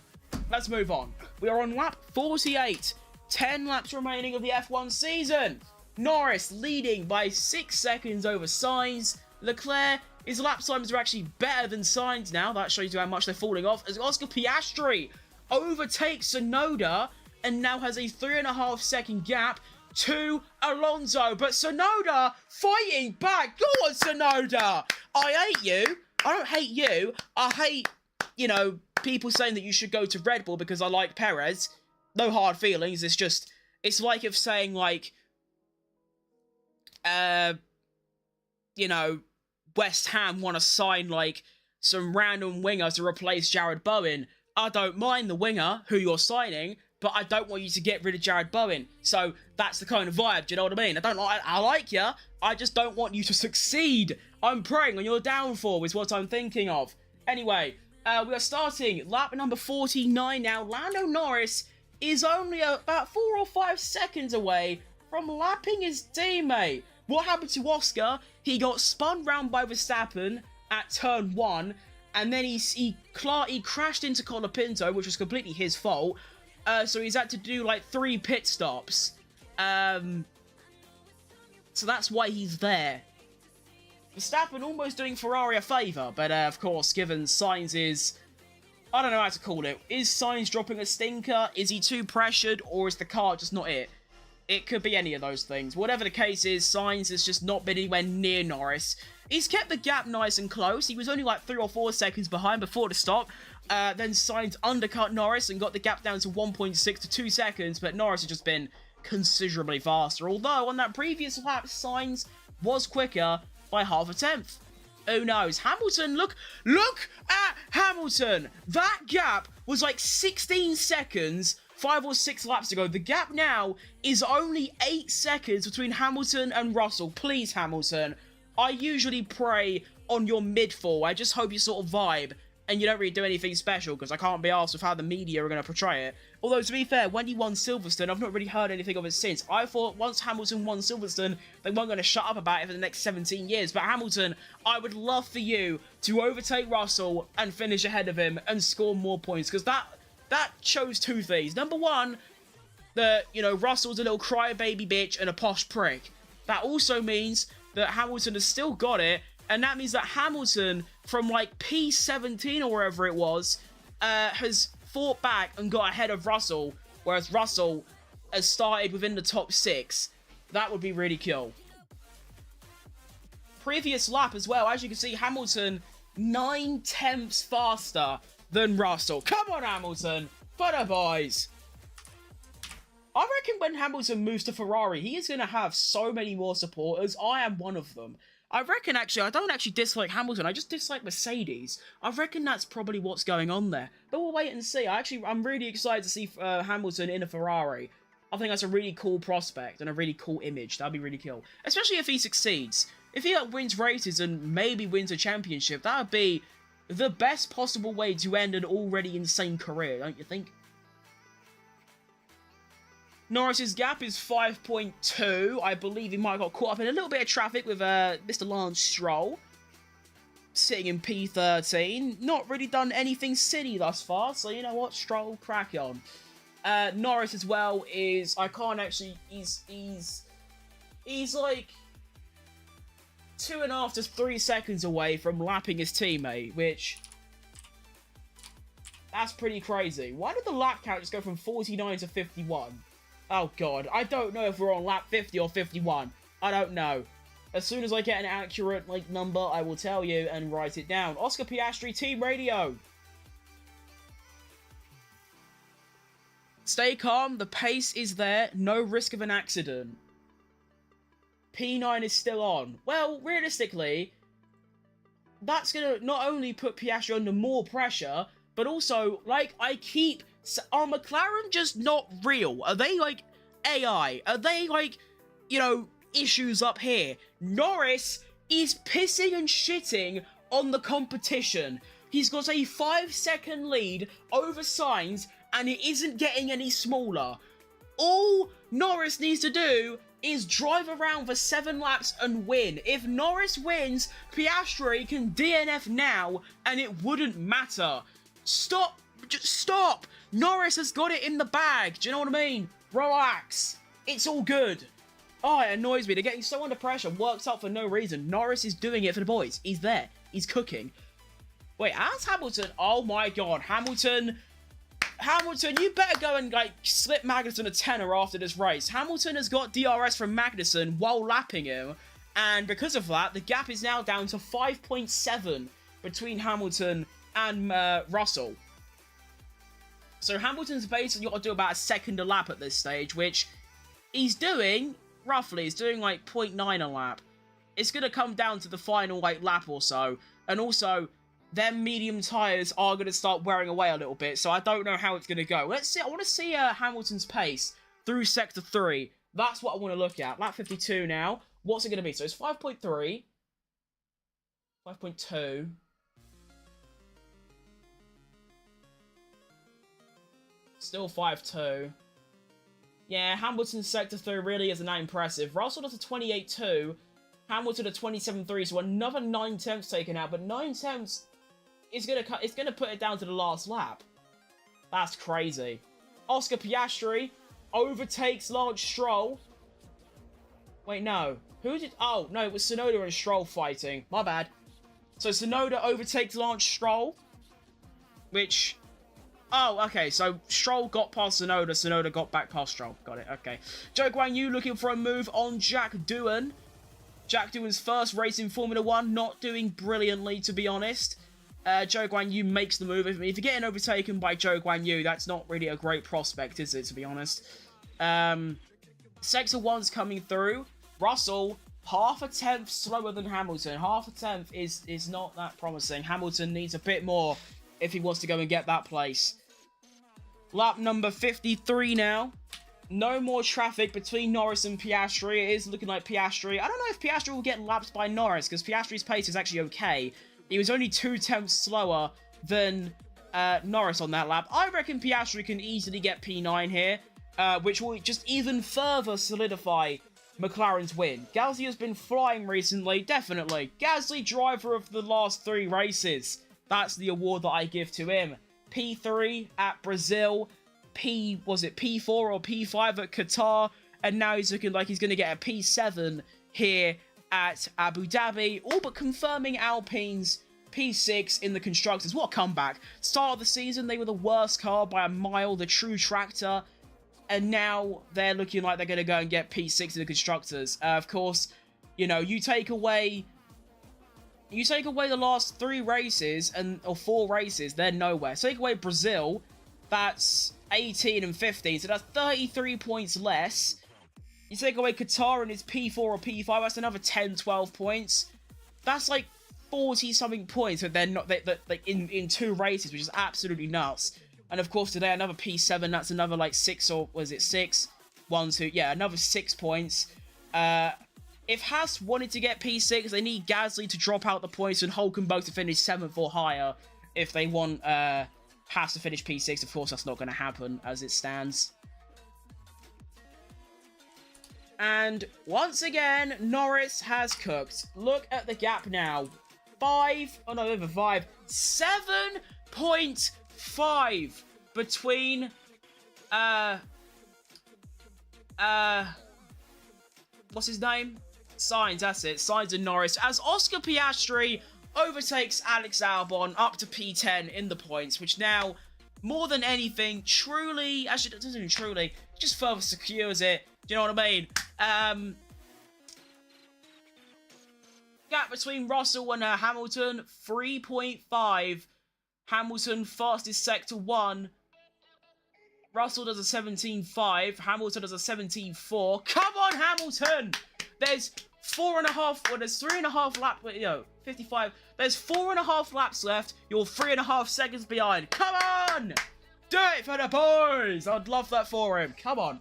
let's move on. We are on lap 48. 10 laps remaining of the F1 season. Norris leading by 6 seconds over Sainz. Leclerc, his lap times are actually better than Sainz now. That shows you how much they're falling off. As Oscar Piastri overtakes Tsunoda and now has a 3.5 second gap to Alonso. But Tsunoda fighting back. Go on, Tsunoda. I hate you. I don't hate you. I hate, you know, people saying that you should go to Red Bull because I like Perez. No hard feelings. It's just, It's like if saying, like, you know, West Ham want to sign, like, some random winger to replace Jared Bowen. I don't mind the winger who you're signing, but I don't want you to get rid of Jared Bowen. So that's the kind of vibe, do you know what I mean? I like you, I just don't want you to succeed. I'm preying on your downfall is what I'm thinking of. Anyway, we are starting lap number 49 now. Lando Norris is only about 4 or 5 seconds away from lapping his teammate. What happened to Oscar? He got spun round by Verstappen at turn 1, and then he crashed into Colapinto, which was completely his fault. So he's had to do like 3 pit stops. So that's why he's there. Verstappen almost doing Ferrari a favour, but of course, given Sainz I don't know how to call it. Is Sainz dropping a stinker? Is he too pressured? Or is the car just not it? It could be any of those things. Whatever the case is, Sainz has just not been anywhere near Norris. He's kept the gap nice and close. He was only like 3 or 4 seconds behind before the stop. Then Sainz undercut Norris and got the gap down to 1.6 to 2 seconds, but Norris has just been considerably faster. Although, on that previous lap, Sainz was quicker by half a tenth. Who knows? Hamilton, look at Hamilton! That gap was like 16 seconds 5 or 6 laps ago. The gap now is only 8 seconds between Hamilton and Russell. Please, Hamilton. I usually prey on your midfall. I just hope you sort of vibe and you don't really do anything special, because I can't be arsed with how the media are going to portray it. Although, to be fair, when he won Silverstone, I've not really heard anything of it since. I thought once Hamilton won Silverstone, they weren't going to shut up about it for the next 17 years. But Hamilton, I would love for you to overtake Russell and finish ahead of him and score more points, because that shows 2 things. Number 1, that, you know, Russell's a little crybaby bitch and a posh prick. That also means that Hamilton has still got it, and that means that Hamilton, from like P17 or wherever it was, has fought back and got ahead of Russell, whereas Russell has started within the top 6. That would be really cool. Previous lap as well, as you can see, Hamilton 9 tenths faster than Russell. Come on, Hamilton, for the boys. I reckon when Hamilton moves to Ferrari, he is going to have so many more supporters. I am one of them. I reckon, actually, I don't actually dislike Hamilton, I just dislike Mercedes. I reckon that's probably what's going on there. But we'll wait and see. I'm really excited to see Hamilton in a Ferrari. I think that's a really cool prospect and a really cool image. That'd be really cool. Especially if he succeeds. If he wins races and maybe wins a championship, that would be the best possible way to end an already insane career, don't you think? Norris's gap is 5.2. I believe he might have got caught up in a little bit of traffic with Mr. Lance Stroll. Sitting in P13. Not really done anything silly thus far, so you know what? Stroll, crack on. Norris as well is... I can't actually... He's like 2.5 to 3 seconds away from lapping his teammate, which... That's pretty crazy. Why did the lap count just go from 49 to 51? Oh god, I don't know if we're on lap 50 or 51. I don't know. As soon as I get an accurate, number, I will tell you and write it down. Oscar Piastri, Team Radio. Stay calm, the pace is there, no risk of an accident. P9 is still on. Well, realistically, that's going to not only put Piastri under more pressure, but also, are McLaren just not real? Are they, AI? Are they, issues up here? Norris is pissing and shitting on the competition. He's got a 5-second lead over Sainz, and it isn't getting any smaller. All Norris needs to do is drive around for 7 laps and win. If Norris wins, Piastri can DNF now, and it wouldn't matter. Stop! Just stop! Norris has got it in the bag. Do you know what I mean? Relax. It's all good. Oh, it annoys me. They're getting so under pressure, worked up for no reason. Norris is doing it for the boys. He's there. He's cooking. Wait, how's Hamilton? Oh my god. Hamilton, you better go and, slip Magnussen a tenner after this race. Hamilton has got DRS from Magnussen while lapping him. And because of that, the gap is now down to 5.7 between Hamilton and Russell. So Hamilton's basically got to do about a second a lap at this stage, which he's doing, roughly, he's doing like 0.9 a lap. It's going to come down to the final like lap or so. And also, them medium tyres are going to start wearing away a little bit. So I don't know how it's going to go. Let's see. I want to see Hamilton's pace through Sector 3. That's what I want to look at. Lap 52 now. What's it going to be? So it's 5.3. 5.2. Still 5.2. Yeah, Hamilton's Sector 3 really isn't that impressive. Russell does a 28.2. Hamilton a 27.3. So another 9 tenths taken out. But 9 tenths is going to put it down to the last lap. That's crazy. Oscar Piastri overtakes Lance Stroll. Wait, no. Who did... Oh, no, it was Tsunoda and Stroll fighting. My bad. So Tsunoda overtakes Lance Stroll. Which... Oh, okay, so Stroll got past Tsunoda. Tsunoda got back past Stroll. Got it, okay. Zhou Guanyu looking for a move on Jack Doohan. Jack Doohan's first race in Formula 1. Not doing brilliantly, to be honest. Zhou Guanyu makes the move. If you're getting overtaken by Zhou Guanyu, that's not really a great prospect, is it, to be honest? Sector 1's coming through. Russell, half a tenth slower than Hamilton. Half a tenth is not that promising. Hamilton needs a bit more if he wants to go and get that place. Lap number 53 now. No more traffic between Norris and Piastri. It is looking like Piastri. I don't know if Piastri will get lapped by Norris, because Piastri's pace is actually okay. He was only 2 tenths slower than Norris on that lap. I reckon Piastri can easily get P9 here, which will just even further solidify McLaren's win. Gasly has been flying recently, definitely. Gasly, driver of the last 3 races. That's the award that I give to him. P3 at Brazil, P4 or P5 at Qatar, and now he's looking like he's going to get a P7 here at Abu Dhabi, all but confirming Alpine's P6 in the Constructors. What a comeback. Start of the season, they were the worst car by a mile, the true tractor, and now they're looking like they're going to go and get P6 in the Constructors. Of course, you know, you take away the last 3 races, or 4 races, they're nowhere. So take away Brazil, that's 18 and 15, so that's 33 points less. You take away Qatar and his P4 or P5, that's another 10, 12 points. That's like 40-something points that they're not in 2 races, which is absolutely nuts. And of course today another P7, that's another like 6, or was it 6? 1, 2, yeah, another 6 points. If Haas wanted to get P6, they need Gasly to drop out the points and Hulkenberg to finish 7th or higher. If they want Haas to finish P6, of course that's not going to happen as it stands. And once again, Norris has cooked. Look at the gap now. 7.5 between what's his name? Sainz, that's it. Sainz and Norris. As Oscar Piastri overtakes Alex Albon up to P10 in the points, which now, more than anything, truly, actually, it doesn't even truly, just further secures it. Do you know what I mean? Gap between Russell and Hamilton, 3.5. Hamilton fastest Sector 1. Russell does a 17.5. Hamilton does a 17.4. Come on, Hamilton! There's 4.5, well, there's 3.5 laps, 55. There's 4.5 laps left. You're 3.5 seconds behind. Come on! Do it for the boys! I'd love that for him. Come on.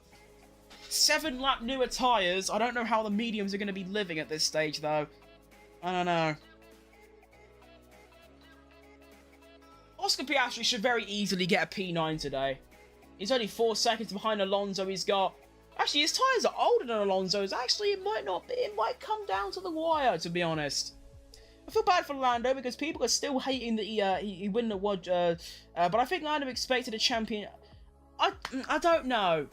7-lap newer tyres. I don't know how the mediums are going to be living at this stage, though. I don't know. Oscar Piastri should very easily get a P9 today. He's only 4 seconds behind Alonso. He's got... Actually, his tyres are older than Alonso's. Actually, it might not be. It might come down to the wire, to be honest. I feel bad for Lando because people are still hating that he won the award. But I think Lando expected a champion. I don't know.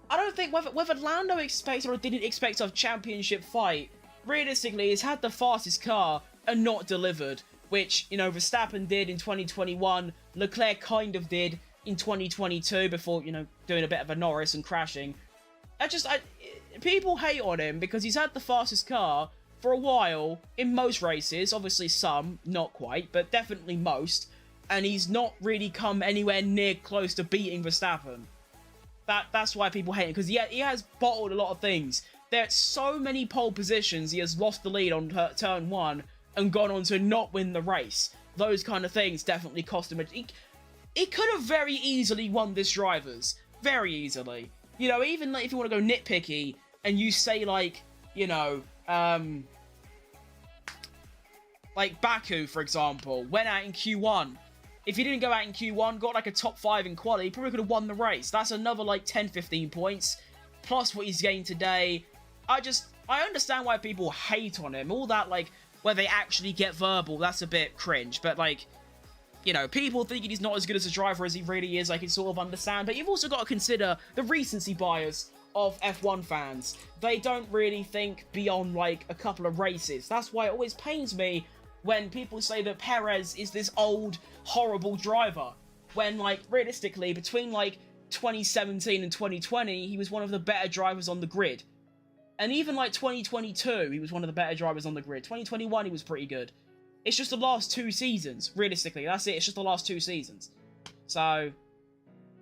I don't think whether Lando expected or didn't expect a championship fight. Realistically, he's had the fastest car and not delivered. Which, you know, Verstappen did in 2021. Leclerc kind of did in 2022 before, you know, doing a bit of a Norris and crashing. People hate on him because he's had the fastest car for a while in most races. Obviously some, not quite, but definitely most. And he's not really come anywhere near close to beating Verstappen. that's why people hate him, because he has bottled a lot of things. There's so many pole positions he has lost the lead on turn 1 and gone on to not win the race. Those kind of things definitely cost him. He could have very easily won this drivers. Very easily. You know, even like, if you want to go nitpicky and you say like, you know, like Baku, for example, went out in Q1. If he didn't go out in Q1, got like a top 5 in quali, he probably could have won the race. That's another like 10-15 points, plus what he's gained today. I understand why people hate on him. All that, like, where they actually get verbal, that's a bit cringe. But, like, you know, people thinking he's not as good as a driver as he really is, I can sort of understand. But you've also got to consider the recency bias of F1 fans. They don't really think beyond, like, a couple of races. That's why it always pains me when people say that Perez is this old, horrible driver. When, like, realistically, between, like, 2017 and 2020, he was one of the better drivers on the grid. And even, like, 2022, he was one of the better drivers on the grid. 2021, he was pretty good. It's just the last 2 seasons, realistically. That's it. It's just the last 2 seasons. So,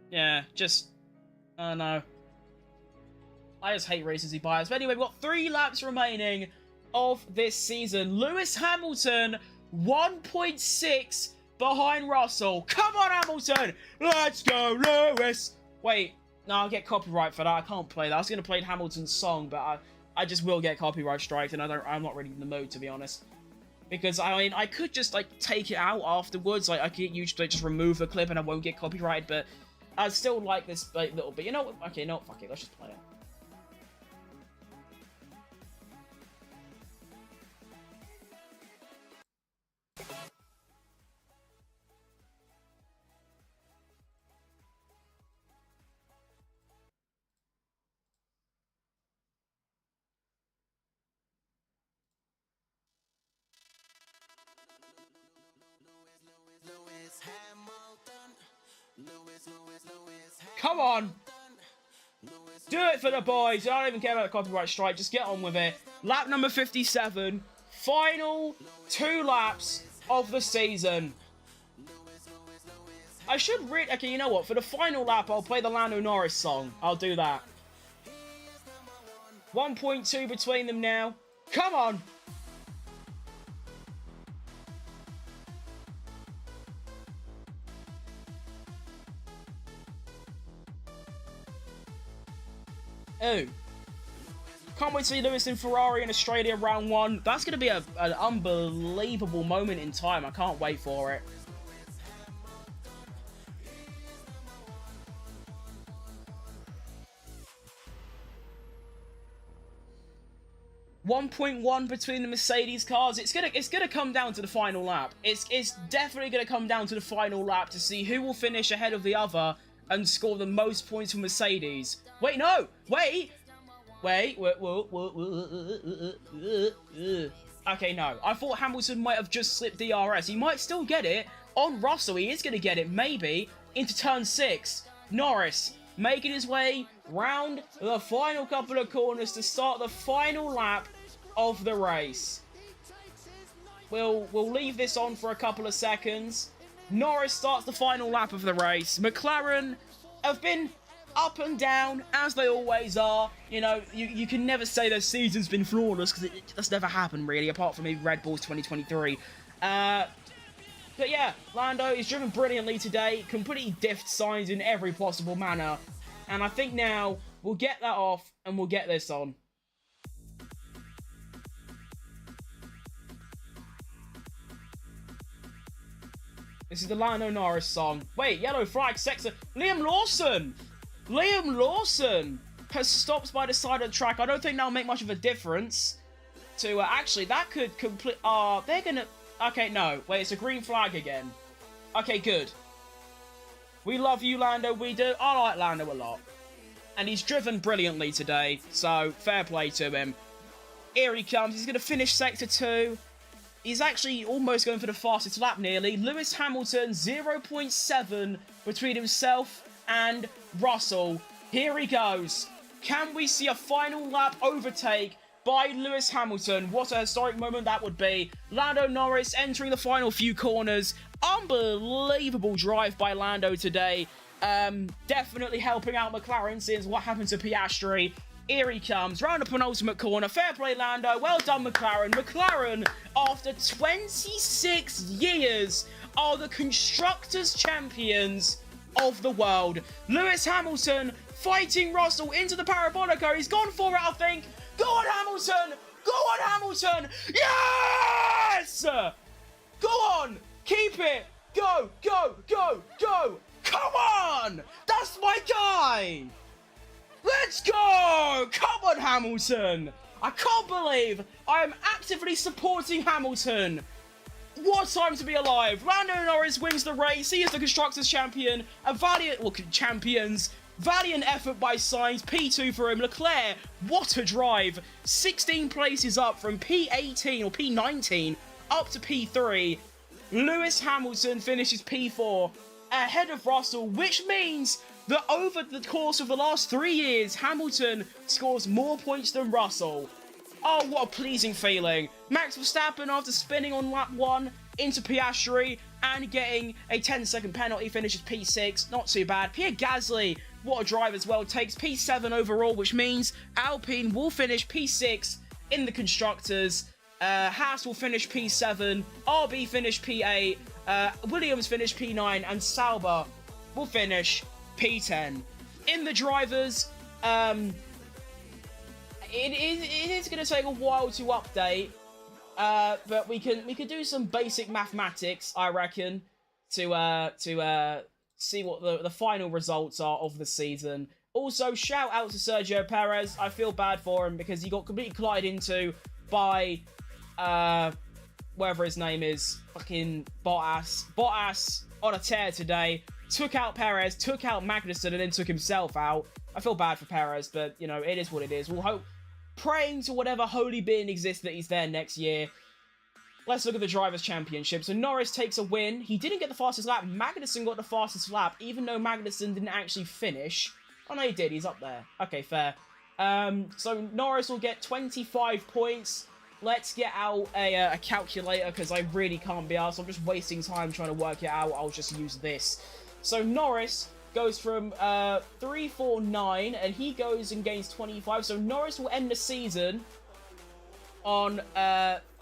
yeah, just, I don't know. I just hate recency bias. But anyway, we've got 3 laps remaining of this season. Lewis Hamilton, 1.6 behind Russell. Come on, Hamilton! Let's go, Lewis! Wait, no, I'll get copyright for that. I can't play that. I was going to play Hamilton's song, but I just will get copyright striked, and I'm not really in the mood, to be honest. Because, I mean, I could just, like, take it out afterwards. Like, I could usually just remove the clip and I won't get copyrighted, but I still like this, like, little bit. You know what? Okay, no, fuck it. Let's just play it. Come on! Do it for the boys. I don't even care about the copyright strike. Just get on with it. Lap number 57. Final 2 laps of the season. I should read... Okay, you know what? For the final lap, I'll play the Lando Norris song. I'll do that. 1.2 between them now. Come on! Oh. Can't wait to see Lewis in Ferrari in Australia round 1. That's going to be an unbelievable moment in time. I can't wait for it. .1 between the Mercedes cars. It's gonna come down to the final lap. It's definitely gonna come down to the final lap to see who will finish ahead of the other and score the most points for Mercedes. Wait, no! Wait! Okay, no. I thought Hamilton might have just slipped DRS. He might still get it. On Russell, he is going to get it, maybe, into turn 6. Norris making his way round the final couple of corners to start the final lap of the race. We'll leave this on for a couple of seconds. Norris starts the final lap of the race. McLaren have been up and down, as they always are. You know, you can never say their season's been flawless, because that's never happened, really, apart from maybe Red Bull's 2023. But yeah, Lando is driven brilliantly today, completely diffed signs in every possible manner. And I think now we'll get that off, and we'll get this on. This is the Lando Norris song. Wait, yellow flag, sector. Liam Lawson! Liam Lawson has stopped by the side of the track. I don't think that'll make much of a difference. To actually, that could complete. They're gonna. Okay, no. Wait, it's a green flag again. Okay, good. We love you, Lando. We do. I like Lando a lot. And he's driven brilliantly today. So, fair play to him. Here he comes. He's going to finish Sector 2. He's actually almost going for the fastest lap, nearly. Lewis Hamilton, 0.7 between himself and Russell. Here he goes. Can we see a final lap overtake by Lewis Hamilton? What a historic moment that would be. Lando Norris entering the final few corners. Unbelievable drive by Lando today. Definitely helping out McLaren since what happened to Piastri. Here he comes, round the penultimate corner. Fair play, Lando. Well done, McLaren. McLaren, after 26 years, are the Constructors' Champions of the world. Lewis Hamilton fighting Russell into the Parabolica. He's gone for it, I think. Go on, Hamilton! Go on, Hamilton! Yes! Go on! Keep it! Go, go, go, go! Come on! That's my guy! Let's go! Come on, Hamilton! I can't believe I am actively supporting Hamilton. What a time to be alive. Lando Norris wins the race. He is the Constructors' Champion. A valiant, well, champions. Valiant effort by Sainz. P2 for him. Leclerc, what a drive. 16 places up from P18 or P19 up to P3. Lewis Hamilton finishes P4 ahead of Russell, which means that over the course of the last 3 years, Hamilton scores more points than Russell. Oh, what a pleasing feeling. Max Verstappen, after spinning on lap 1 into Piastri and getting a 10-second penalty, finishes P6. Not too bad. Pierre Gasly, what a drive as well, takes P7 overall, which means Alpine will finish P6 in the Constructors. Haas will finish P7. RB finish P8. Williams finish P9. And Sauber will finish P10. In the drivers, it is going to take a while to update, but we can do some basic mathematics, I reckon, to see what the final results are of the season. Also, shout out to Sergio Perez. I feel bad for him because he got completely collided into by whatever his name is, fucking Bottas. Bottas on a tear today. Took out Perez, took out Magnussen, and then took himself out. I feel bad for Perez, but, you know, it is what it is. We'll hope, praying to whatever holy being exists, that he's there next year. Let's look at the Drivers' Championship. So Norris takes a win. He didn't get the fastest lap. Magnussen got the fastest lap, even though Magnussen didn't actually finish. Oh, no, he did. He's up there. Okay, fair. So Norris will get 25 points. Let's get out a calculator, because I really can't be arsed. I'm just wasting time trying to work it out. I'll just use this. So Norris goes from 349, and he goes and gains 25. So Norris will end the season on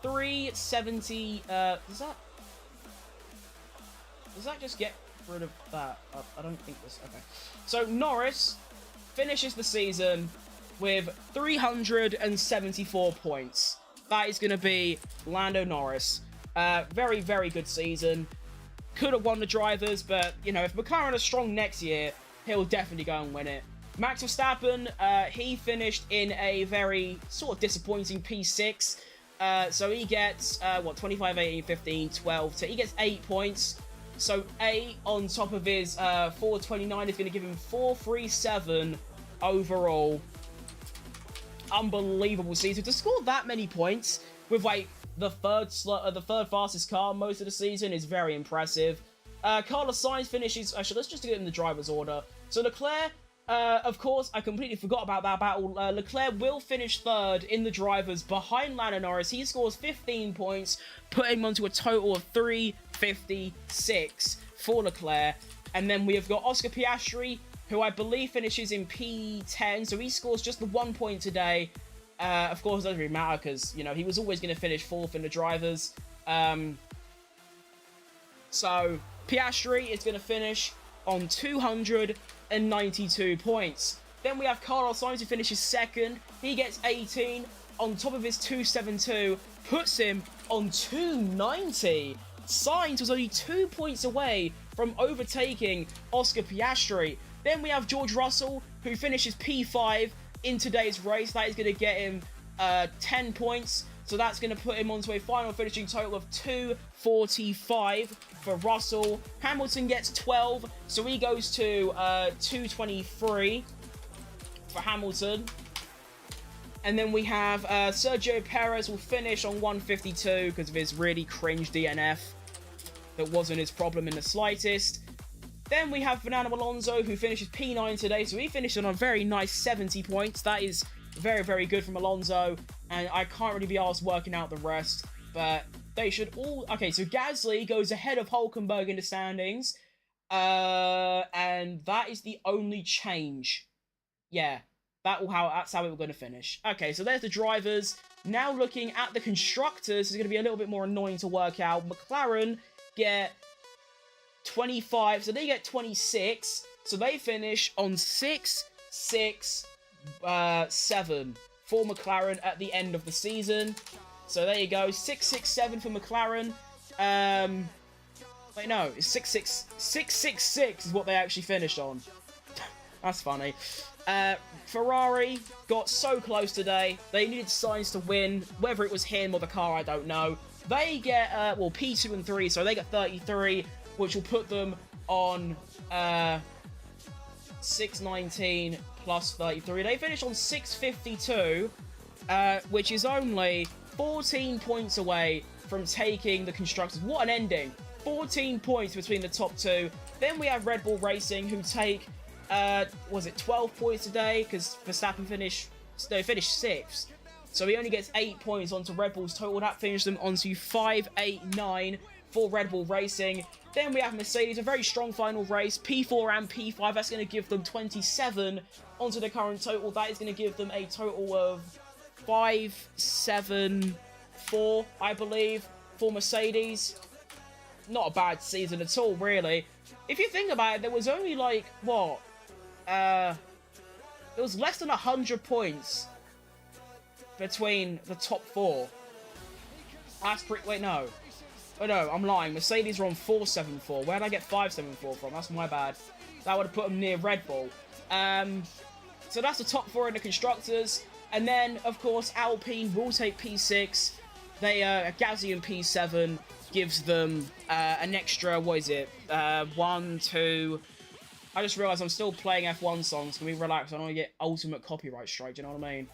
370. Does that just get rid of that? I don't think this. Okay. So Norris finishes the season with 374 points. That is going to be Lando Norris. Very, very good season. Could have won the drivers, but, you know, if McLaren is strong next year, he'll definitely go and win it. Max Verstappen, he finished in a very sort of disappointing P6. So he gets, 25, 18, 15, 12. So he gets 8 points. So 8 on top of his 429 is going to give him 437 overall. Unbelievable season. To score that many points with, like, the third fastest car most of the season is very impressive. Carlos Sainz finishes... Actually, let's just get in the driver's order. So Leclerc, of course, I completely forgot about that battle. Leclerc will finish third in the drivers behind Lando Norris. He scores 15 points, putting him onto a total of 356 for Leclerc. And then we have got Oscar Piastri, who I believe finishes in P10. So he scores just the 1 point today. Of course, it doesn't really matter because, you know, he was always going to finish fourth in the drivers. So Piastri is going to finish on 292 points. Then we have Carlos Sainz, who finishes second. He gets 18 on top of his 272, puts him on 290. Sainz was only 2 points away from overtaking Oscar Piastri. Then we have George Russell, who finishes P5 in today's race. That is going to get him 10 points. So that's going to put him onto a final finishing total of 245 for Russell. Hamilton gets 12, so he goes to 223 for Hamilton. And then we have Sergio Perez will finish on 152 because of his really cringe DNF. That wasn't his problem in the slightest. Then we have Fernando Alonso, who finishes P9 today, so he finished on a very nice 70 points. That is very, very good from Alonso, and I can't really be asked working out the rest, but they should all... Okay, so Gasly goes ahead of Hulkenberg in the standings. And that is the only change. Yeah, that's how we were going to finish. Okay, so there's the drivers. Now looking at the constructors, is going to be a little bit more annoying to work out. McLaren get 25, so they get 26. So they finish on 6, 6, 7 for McLaren at the end of the season. So there you go, 6, 6, 7 for McLaren. Wait, no, it's 6, 6, 6, 6, 6 is what they actually finished on. That's funny. Ferrari got so close today. They needed Sainz to win. Whether it was him or the car, I don't know. They get, well, P2 and 3, so they get 33, which will put them on 619 plus 33. They finish on 652, which is only 14 points away from taking the constructors. What an ending. 14 points between the top two. Then we have Red Bull Racing, who take, was it 12 points today? Because Verstappen finished 6th. So he only gets 8 points onto Red Bull's total. That finished them onto 589 for Red Bull Racing. Then we have Mercedes, a very strong final race. P4 and P5, that's going to give them 27 onto the current total. That is going to give them a total of 574, I believe, for Mercedes. Not a bad season at all, really. If you think about it, there was only, like, what? It was less than 100 points between the top 4. That's pretty... Wait, no. Oh, no, I'm lying. Mercedes are on 474. Where did I get 574 from? That's my bad. That would have put them near Red Bull. So that's the top 4 in the Constructors. And then, of course, Alpine will take P6. They, Gasly and P7 gives them an extra, what is it? 1, 2... I just realised I'm still playing F1 songs. Can we relax? I don't want to get ultimate copyright strike, do you know what I mean?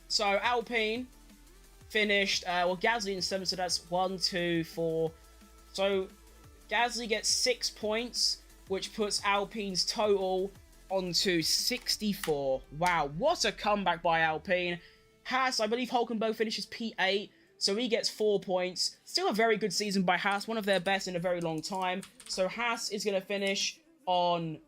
So, Alpine finished, well, Gasly in 7th, so that's 1, 2, 4. So, Gasly gets 6 points, which puts Alpine's total onto 64. Wow, what a comeback by Alpine. Haas, I believe Hulkenberg finishes P8, so he gets 4 points. Still a very good season by Haas, one of their best in a very long time. So Haas is going to finish on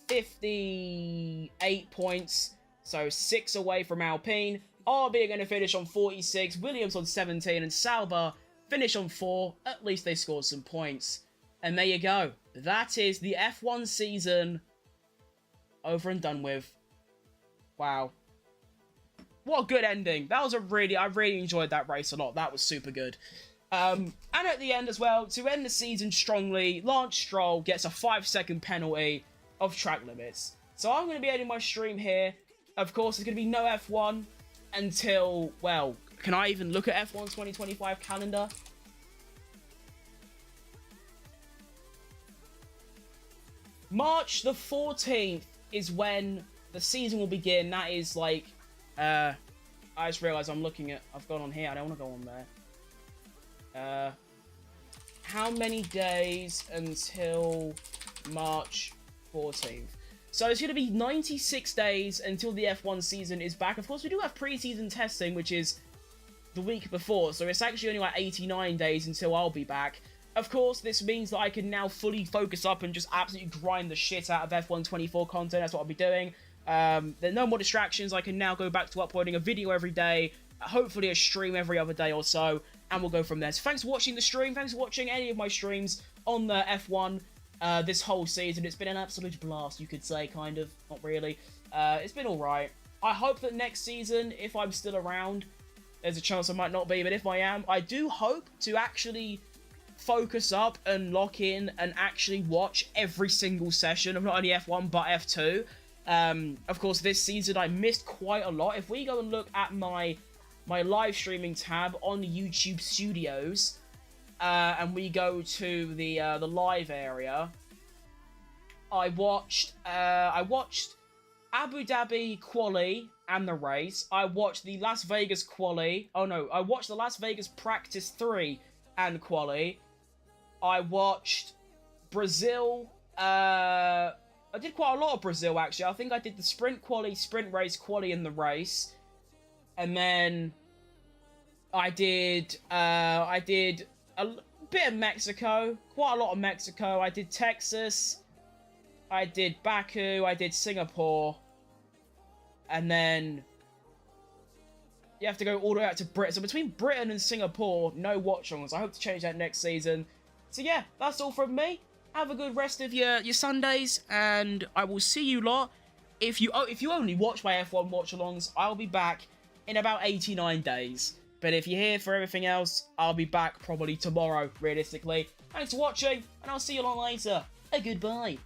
58 points, so 6 away from Alpine. RB are going to finish on 46, Williams on 17, and Sauber finish on 4. At least they scored some points. And there you go. That is the F1 season over and done with. Wow. What a good ending. That was I really enjoyed that race a lot. That was super good. And at the end as well, to end the season strongly, Lance Stroll gets a 5-second penalty of track limits. So I'm going to be ending my stream here. Of course, there's going to be no F1 until, well, can I even look at F1's 2025 calendar? March the 14th is when the season will begin. That is like, I just realised I've gone on here. I don't want to go on there. How many days until March 14th? So it's going to be 96 days until the F1 season is back. Of course, we do have pre-season testing, which is the week before. So it's actually only like 89 days until I'll be back. Of course, this means that I can now fully focus up and just absolutely grind the shit out of F1 24 content. That's what I'll be doing. There are no more distractions. I can now go back to uploading a video every day, hopefully a stream every other day or so, and we'll go from there. So thanks for watching the stream. Thanks for watching any of my streams on the F1 this whole season. It's been an absolute blast, you could say, kind of. Not really. It's been alright. I hope that next season, if I'm still around, there's a chance I might not be, but if I am, I do hope to actually focus up and lock in and actually watch every single session of not only F1 but F2. Of course, this season I missed quite a lot. If we go and look at my live streaming tab on YouTube Studios, and we go to the live area, I watched Abu Dhabi quali and the race. I watched the Las Vegas quali. Oh no, I watched the Las Vegas practice 3 and quali. I watched Brazil. I did quite a lot of Brazil, actually. I think I did the sprint quali, sprint race, quali, and the race. And then I did a bit of Mexico, quite a lot of Mexico. I did Texas, I did Baku, I did Singapore, and then you have to go all the way out to Britain. So between Britain and Singapore, no watch-alongs. I hope to change that next season. So yeah, that's all from me. Have a good rest of your Sundays, and I will see you lot. If you only watch my F1 watch-alongs, I'll be back in about 89 days. But if you're here for everything else, I'll be back probably tomorrow, realistically. Thanks for watching, and I'll see you lot later. Goodbye.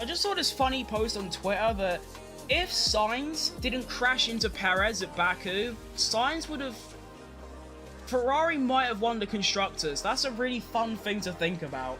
I just saw this funny post on Twitter that if Sainz didn't crash into Perez at Baku, Sainz would have... Ferrari might have won the Constructors. That's a really fun thing to think about.